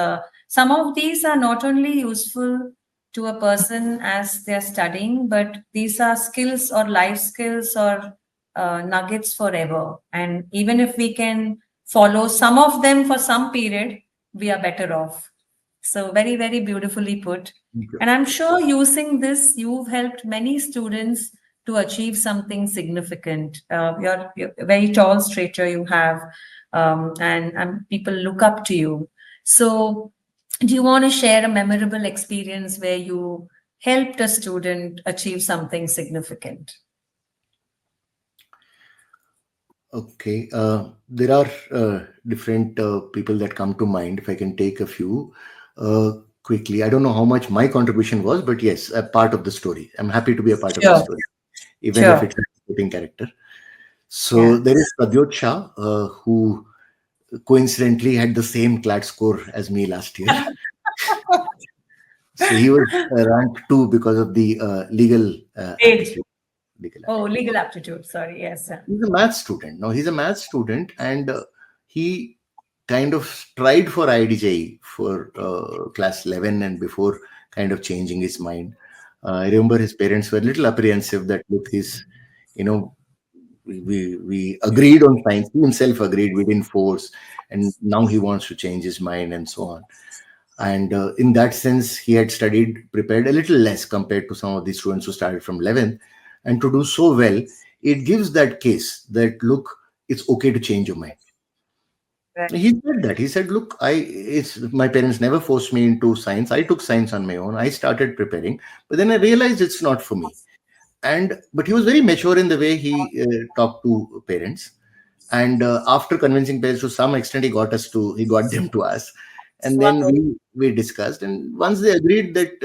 some of these are not only useful to a person as they're studying, but these are skills or life skills or nuggets forever. And even if we can follow some of them for some period, we are better off. So very, very beautifully put. And I'm sure using this, you've helped many students to achieve something significant. You're a very tall stature you have, and people look up to you. So do you want to share a memorable experience where you helped a student achieve something significant? Okay. There are different people that come to mind. If I can take a few quickly. I don't know how much my contribution was, but yes, a part of the story. I'm happy to be a part of the story, even if it's a supporting character. So there is Pradyot Shah, who coincidentally had the same CLAT score as me last year. So he was ranked 2 because of the legal aptitude. Legal aptitude. Sorry. Yes. He's a math student. No, he's a math student, and he kind of tried for IIT for class 11 and before kind of changing his mind. I remember his parents were a little apprehensive that with his, we agreed on science. He himself agreed, we didn't force, and now he wants to change his mind and so on. And in that sense, he had prepared a little less compared to some of the students who started from 11th. And to do so well, it gives that case that, look, it's okay to change your mind. Right. He said that. He said, look, my parents never forced me into science. I took science on my own. I started preparing, but then I realized it's not for me. But he was very mature in the way he talked to parents. And after convincing parents to some extent, he got them to us. And then we discussed. And once they agreed that,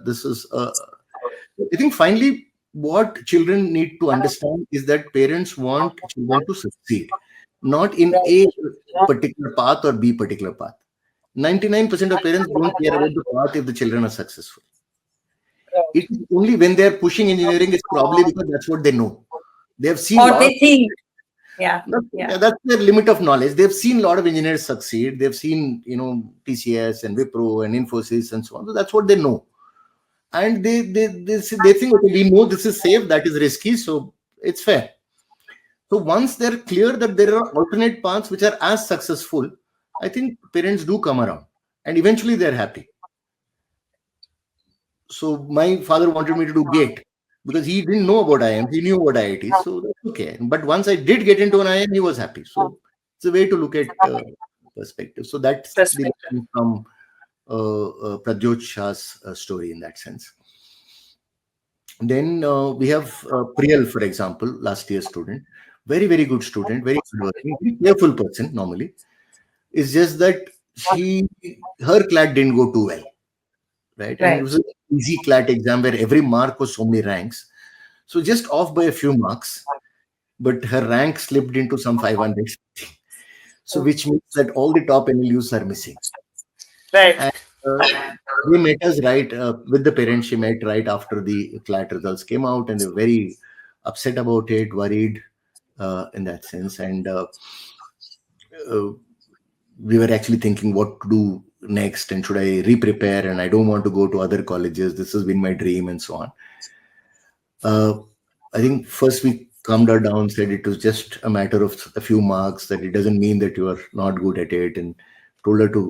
this is, I think finally, what children need to understand is that parents want children to succeed, not in A particular path or B particular path. 99% of parents don't care about the path if the children are successful. It is only when they are pushing engineering, it's probably because that's what they know. They have seen. Or they think. Yeah. That's their limit of knowledge. They've seen a lot of engineers succeed. They've seen, TCS and Wipro and Infosys and so on. So that's what they know. And they think, okay, we know this is safe, that is risky, so it's fair. So once they're clear that there are alternate paths which are as successful, I think parents do come around and eventually they're happy. So my father wanted me to do GATE because he didn't know about IIM. He knew about IIT, so that's okay. But once I did get into an IIM, he was happy. So it's a way to look at perspective. So that's the lesson from Pradyot Shah's story in that sense. Then we have Priyal, for example, last year's student. Very, very good student, very hardworking, very careful person normally. It's just that her CLAT didn't go too well. Right? And it was an easy CLAT exam where every mark was so many ranks. So just off by a few marks, but her rank slipped into some 500. So which means that all the top NLUs are missing. Right. And they met us right with the parents. She met right after the CLAT results came out, and they're very upset about it, worried in that sense. And uh, we were actually thinking what to do next, and should I re-prepare? And I don't want to go to other colleges. This has been my dream, and so on. Uh, I think first we calmed her down, said it was just a matter of a few marks, that it doesn't mean that you are not good at it, and told her to.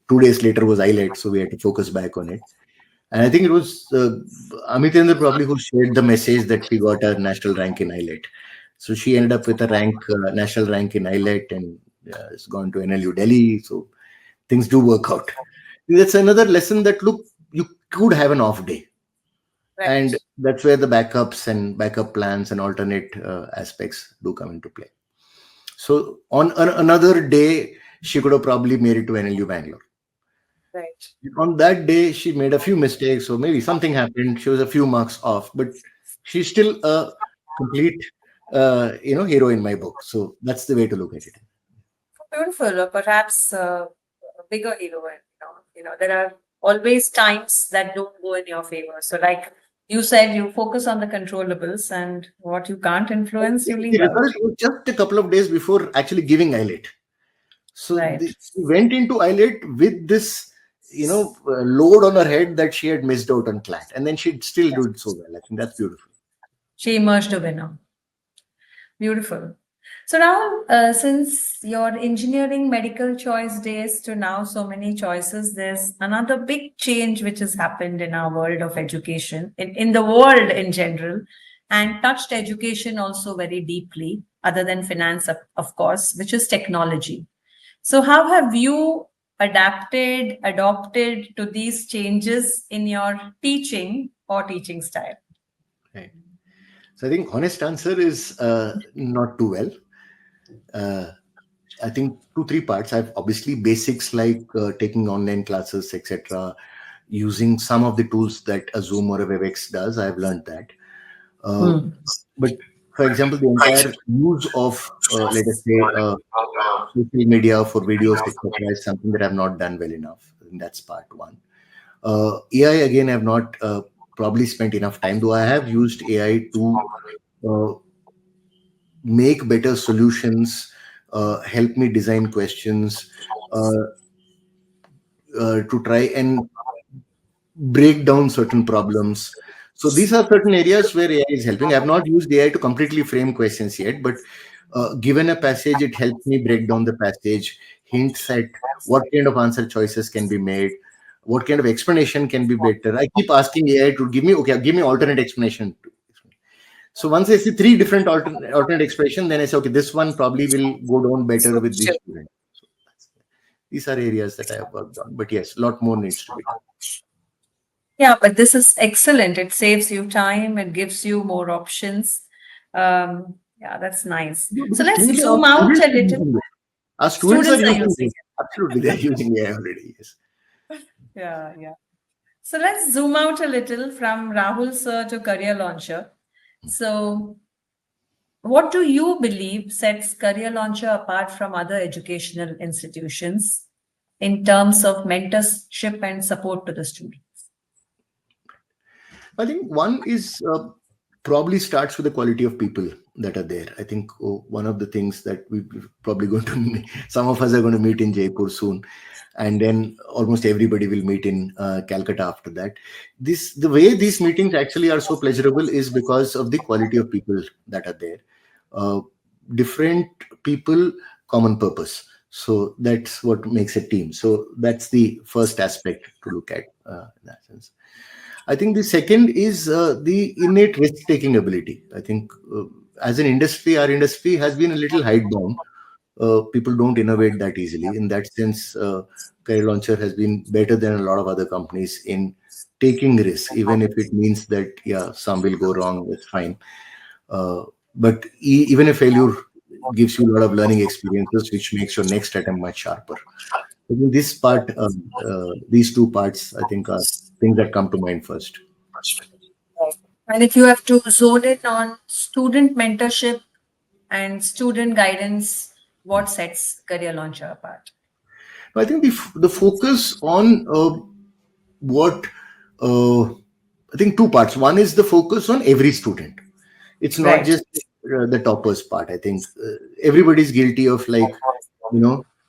2 days later was IELTS, so we had to focus back on it. And I think it was Amitendra probably who shared the message that she got a national rank in IELTS. So she ended up with a national rank in IELTS, and has gone to NLU Delhi. So things do work out. That's another lesson that look, you could have an off day, and that's where the backups and backup plans and alternate aspects do come into play. So on another day, she could have probably made it to NLU Bangalore. Right. On that day, she made a few mistakes, or maybe something happened. She was a few marks off, but she's still a complete, hero in my book. So that's the way to look at it. Beautiful, or perhaps a bigger hero. There are always times that don't go in your favor. So, like you said, you focus on the controllables, and what you can't influence, you The leave out. result was just a couple of days before actually giving IELTS. So Right. she went into IELTS with this, load on her head that she had missed out on CLAT, and then she still did so well. I think that's beautiful. She emerged a winner. Beautiful. So now, since your engineering medical choice days to now so many choices, there's another big change which has happened in our world of education, in the world in general, and touched education also very deeply, other than finance, of course, which is technology. So how have you adopted to these changes in your teaching or teaching style? Right. So I think honest answer is not too well. I think 2 3 parts. I've obviously basics like taking online classes, etc. Using some of the tools that a Zoom or a WebEx does. I've learned that. Uh, but for example, the entire use of, let us say, social media for videos, etc., is something that I've not done well enough. And that's part one. AI, again, I've not probably spent enough time, though I have used AI to uh, make better solutions, help me design questions, uh, to try and break down certain problems. So these are certain areas where AI is helping. I have not used AI to completely frame questions yet, but given a passage, it helps me break down the passage, hints at what kind of answer choices can be made, what kind of explanation can be better. I keep asking AI to give me alternate explanation. So once I see 3 different alternate expression, then I say, okay, this one probably will go down better with this student. So these are areas that I have worked on. But yes, a lot more needs to be done. Yeah, but this is excellent. It saves you time, it gives you more options. Yeah, that's nice. No, So because let's students zoom out a are little. using it. Our students are Students are using using it. Absolutely, they are using AI already. Yes. it. Yeah, yeah. So let's zoom out a little from Rahul sir to career launcher. So, what do you believe sets career launcher apart from other educational institutions in terms of mentorship and support to the students? I think one is probably starts with the quality of people that are there. I think one of the things that we're probably going to meet, some of us are going to meet in Jaipur soon, and then almost everybody will meet in Calcutta after that. The way these meetings actually are so pleasurable is because of the quality of people that are there. Uh, Different people, common purpose. So that's what makes a team. So that's the first aspect to look at in that sense. I think the second is the innate risk-taking ability. I think as an industry, our industry has been a little hidebound. People don't innovate that easily. In that sense, Career Launcher has been better than a lot of other companies in taking risk, even if it means that, yeah, some will go wrong. That's fine. Uh, but even a failure gives you a lot of learning experiences, which makes your next attempt much sharper. I think these 2 parts, I think, are things that come to mind first. Right. And if you have to zone in on student mentorship and student guidance, what sets Career Launcher apart? I think the focus on what I think two parts. One is the focus on every student. It's not Right. just the toppers part. I think everybody's guilty of, like,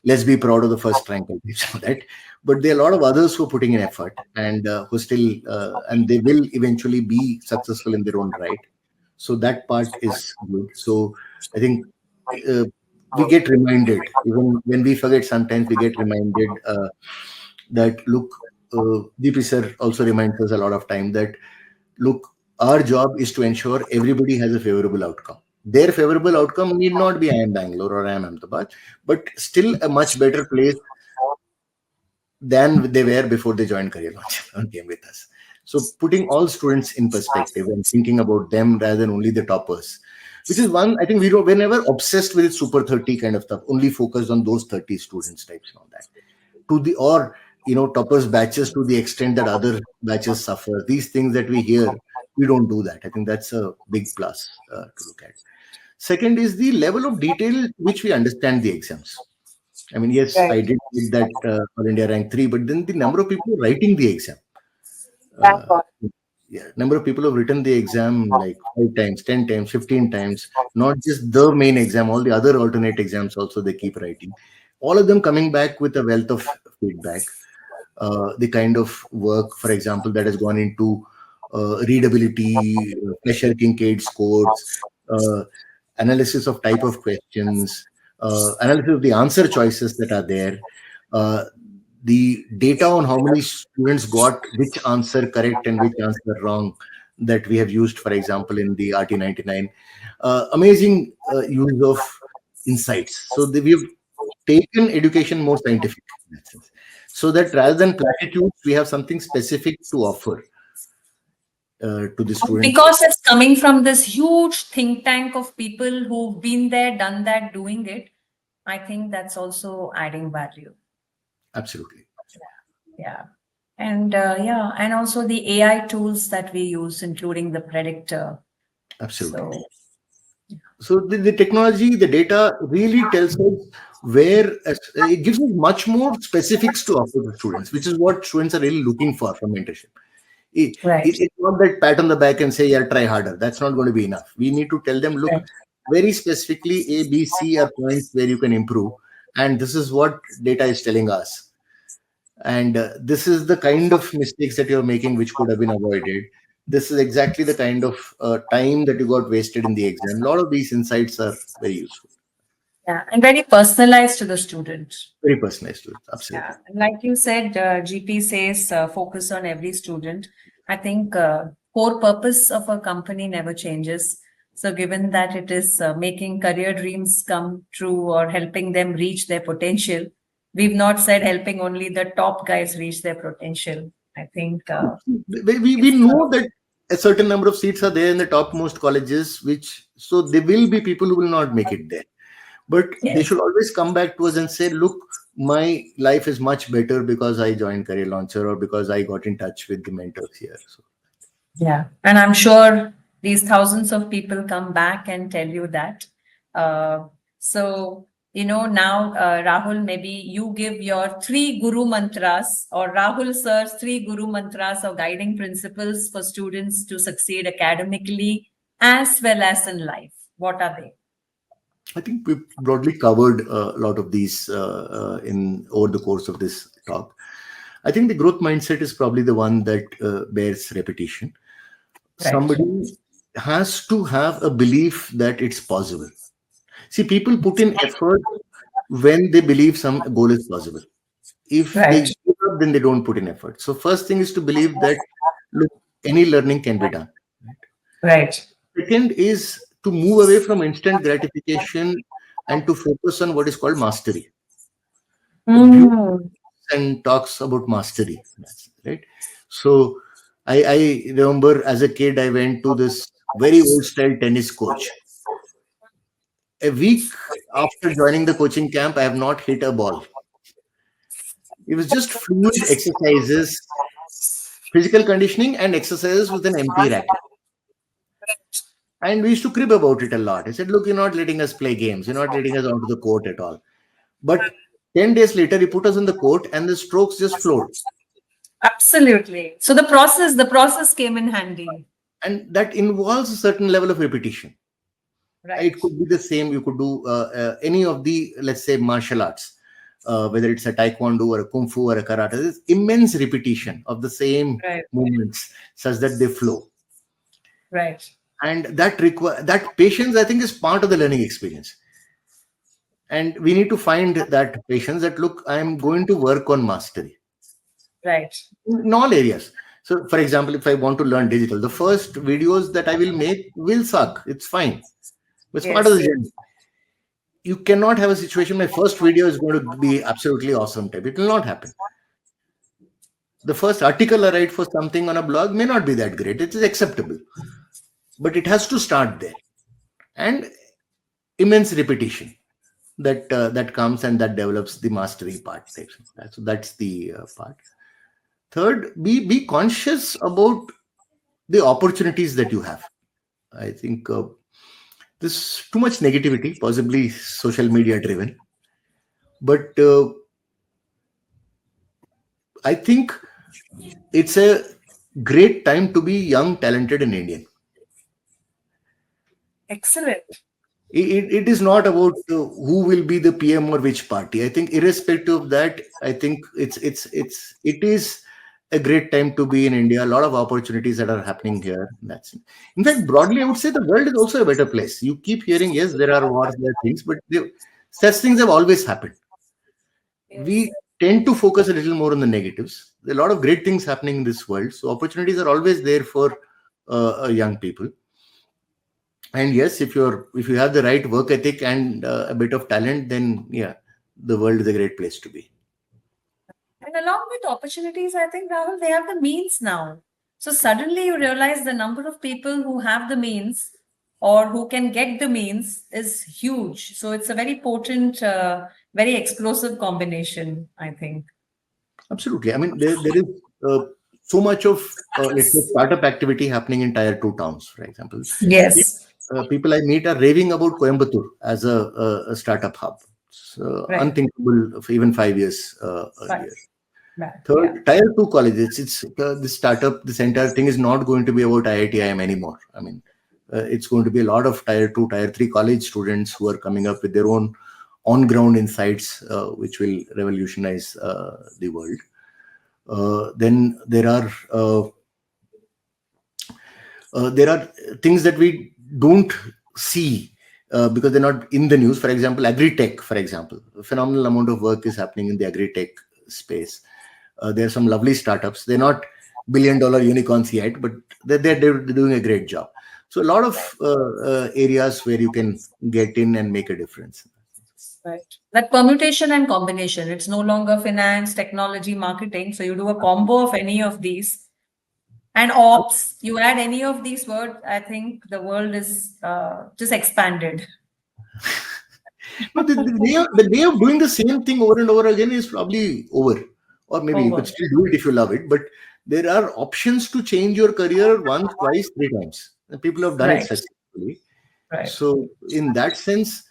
let's be proud of the first rank and things like that. But there are a lot of others who are putting in effort, and who still and they will eventually be successful in their own right. So that part is good. So I think uh, we get reminded, even when we forget. Sometimes we get reminded that, look, DP sir also reminds us a lot of time that, look, our job is to ensure everybody has a favorable outcome. Their favorable outcome need not be I am Bangalore or I am Ahmedabad, but still a much better place than they were before they joined Career Launch and came with us. So putting all students in perspective and thinking about them rather than only the toppers, which is one, I think we're never obsessed with Super 30 kind of stuff, only focused on those 30 students types and all that. To the, or, toppers batches to the extent that other batches suffer. These things that we hear, we don't do that. I think that's a big plus to look at. Second is the level of detail which we understand the exams. I mean, yes, Right. I did get that All India rank 3, but then the number of people writing the exam. Uh, yeah, number of people who have written the exam like 5 times, 10 times, 15 times, not just the main exam, all the other alternate exams also they keep writing. All of them coming back with a wealth of feedback. The kind of work, for example, that has gone into readability, Fletcher Kincaid scores, uh, analysis of type of questions, analysis of the answer choices that are there, uh, the data on how many students got which answer correct and which answer wrong, that we have used, for example, in the RT99. Amazing use of insights. So we've taken education more scientific in that sense, so that rather than platitudes, we have something specific to offer to the students. Because it's coming from this huge think tank of people who've been there, done that, doing it. I think that's also adding value. Absolutely. Yeah. And yeah, and also the AI tools that we use, including the predictor. Absolutely. So, So the technology, the data really tells us where, it gives us much more specifics to offer to students, which is what students are really looking for from mentorship. right. It's not that pat on the back and say, yeah, try harder. That's not going to be enough. We need to tell them, look, Right. very specifically, A, B, C are points where you can improve. And this is what data is telling us. And this is the kind of mistakes that you're making, which could have been avoided. This is exactly the kind of time that you got wasted in the exam. A lot of these insights are very useful, Yeah. And very personalized to the student. very personalized to it. Yeah, Absolutely. and like you said, GP says focus on every student. I think core purpose of a company never changes. So, given that it is making career dreams come true or helping them reach their potential, we've not said helping only the top guys reach their potential. I think We it's know that a certain number of seats are there in the topmost colleges, which, so there will be people who will not make it there. But they yes. should always come back to us and say, look, my life is much better because I joined Career Launcher or because I got in touch with the mentors here. So Yeah, and I'm sure these thousands of people come back and tell you that. So, now, Rahul, maybe you give your three guru mantras or Rahul sir's three guru mantras or guiding principles for students to succeed academically as well as in life. What are they? I think we've broadly covered a lot of these in over the course of this talk. I think the growth mindset is probably the one that bears repetition. Right, Somebody has to have a belief that it's possible. See, people put in effort when they believe some goal is possible. If they right, give up, then they don't put in effort. So first thing is to believe that, look, any learning can be done. right. Second is to move away from instant gratification and to focus on what is called mastery. A beautiful Mm, and talks about mastery. That's right. So I remember as a kid, I went to this very old style tennis coach. A week after joining the coaching camp, I have not hit a ball. It was just fluid exercises, physical conditioning, and exercises with an empty racket. And we used to crib about it a lot. I said, look, you're not letting us play games. You're not letting us onto the court at all. But 10 days later, he put us on the court and the strokes just flowed. Absolutely. So the process came in handy. And that involves a certain level of repetition. Right. It could be the same. You could do any of the, let's say, martial arts, whether it's a taekwondo or a kung fu or a karate. There's immense repetition of the same Right. movements such that they flow. Right. And that patience, I think, is part of the learning experience. And we need to find that patience that, look, I'm going to work on mastery. Right. In all areas. So, for example, if I want to learn digital, the first videos that I will make will suck. It's fine. It's part of the journey. You cannot have a situation, my first video is going to be absolutely awesome type. It will not happen. The first article I write for something on a blog may not be that great. It is acceptable. But it has to start there. And immense repetition that comes and that develops the mastery part. So that's the part. Third, be conscious about the opportunities that you have. I think there's too much negativity, possibly social media driven. But I think it's a great time to be young, talented, and Indian. Excellent. It is not about who will be the PM or which party. I think irrespective of that, I think it is a great time to be in India. A lot of opportunities that are happening here. That's it. In fact, broadly, I would say the world is also a better place. You keep hearing, yes, there are wars, there are things, but such things have always happened. Yes. We tend to focus a little more on the negatives. There are a lot of great things happening in this world. So opportunities are always there for young people. And yes, if you have the right work ethic and a bit of talent, then yeah, the world is a great place to be. And along with opportunities, I think, Rahul, they have the means now. So suddenly you realize the number of people who have the means or who can get the means is huge. So it's a very potent, very explosive combination, I think. Absolutely. I mean, there is so much of, let's say, startup activity happening in tier 2 towns, for example. Yes. People I meet are raving about Coimbatore as a startup hub. So Right. unthinkable for even 5 years earlier. Right. Third, tier 2 colleges, it's this startup, this entire thing is not going to be about IIT-IIM anymore. I mean, it's going to be a lot of tier 2, tier 3 college students who are coming up with their own on-ground insights, which will revolutionize the world. Then there are things that we don't see because they're not in the news. For example, agri-tech, for example, a phenomenal amount of work is happening in the agri-tech space. There are some lovely startups. They're not billion-dollar unicorns yet, but they're doing a great job. So a lot of areas where you can get in and make a difference. Right. That permutation and combination, it's no longer finance, technology, marketing. So you do a combo of any of these. And ops, you add any of these words, I think the world is just expanded. No, the day of doing the same thing over and over again is probably over. Or maybe you could still do it if you love it. But there are options to change your career once, twice, 3 times. And people have done it successfully. Right. So in that sense,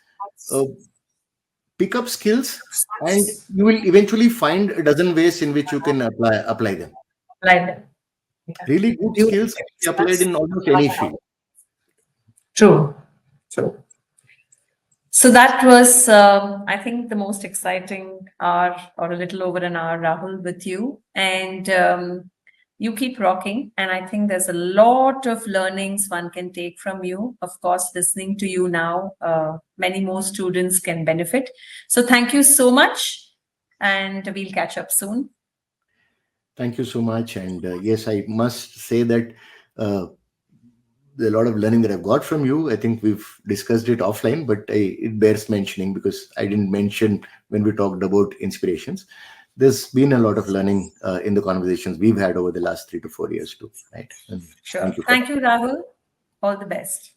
pick up skills and you will eventually find a dozen ways in which you can apply them. Really good skills can be applied in almost any field. True. So that was, I think, the most exciting hour or a little over an hour, Rahul, with you. And you keep rocking. And I think there's a lot of learnings one can take from you. Of course, listening to you now, many more students can benefit. So thank you so much. And we'll catch up soon. Thank you so much. And yes, I must say that a lot of learning that I've got from you. I think we've discussed it offline, but it bears mentioning because I didn't mention when we talked about inspirations. There's been a lot of learning in the conversations we've had over the last 3 to 4 years too. Right? And sure. Thank you, Rahul. All the best.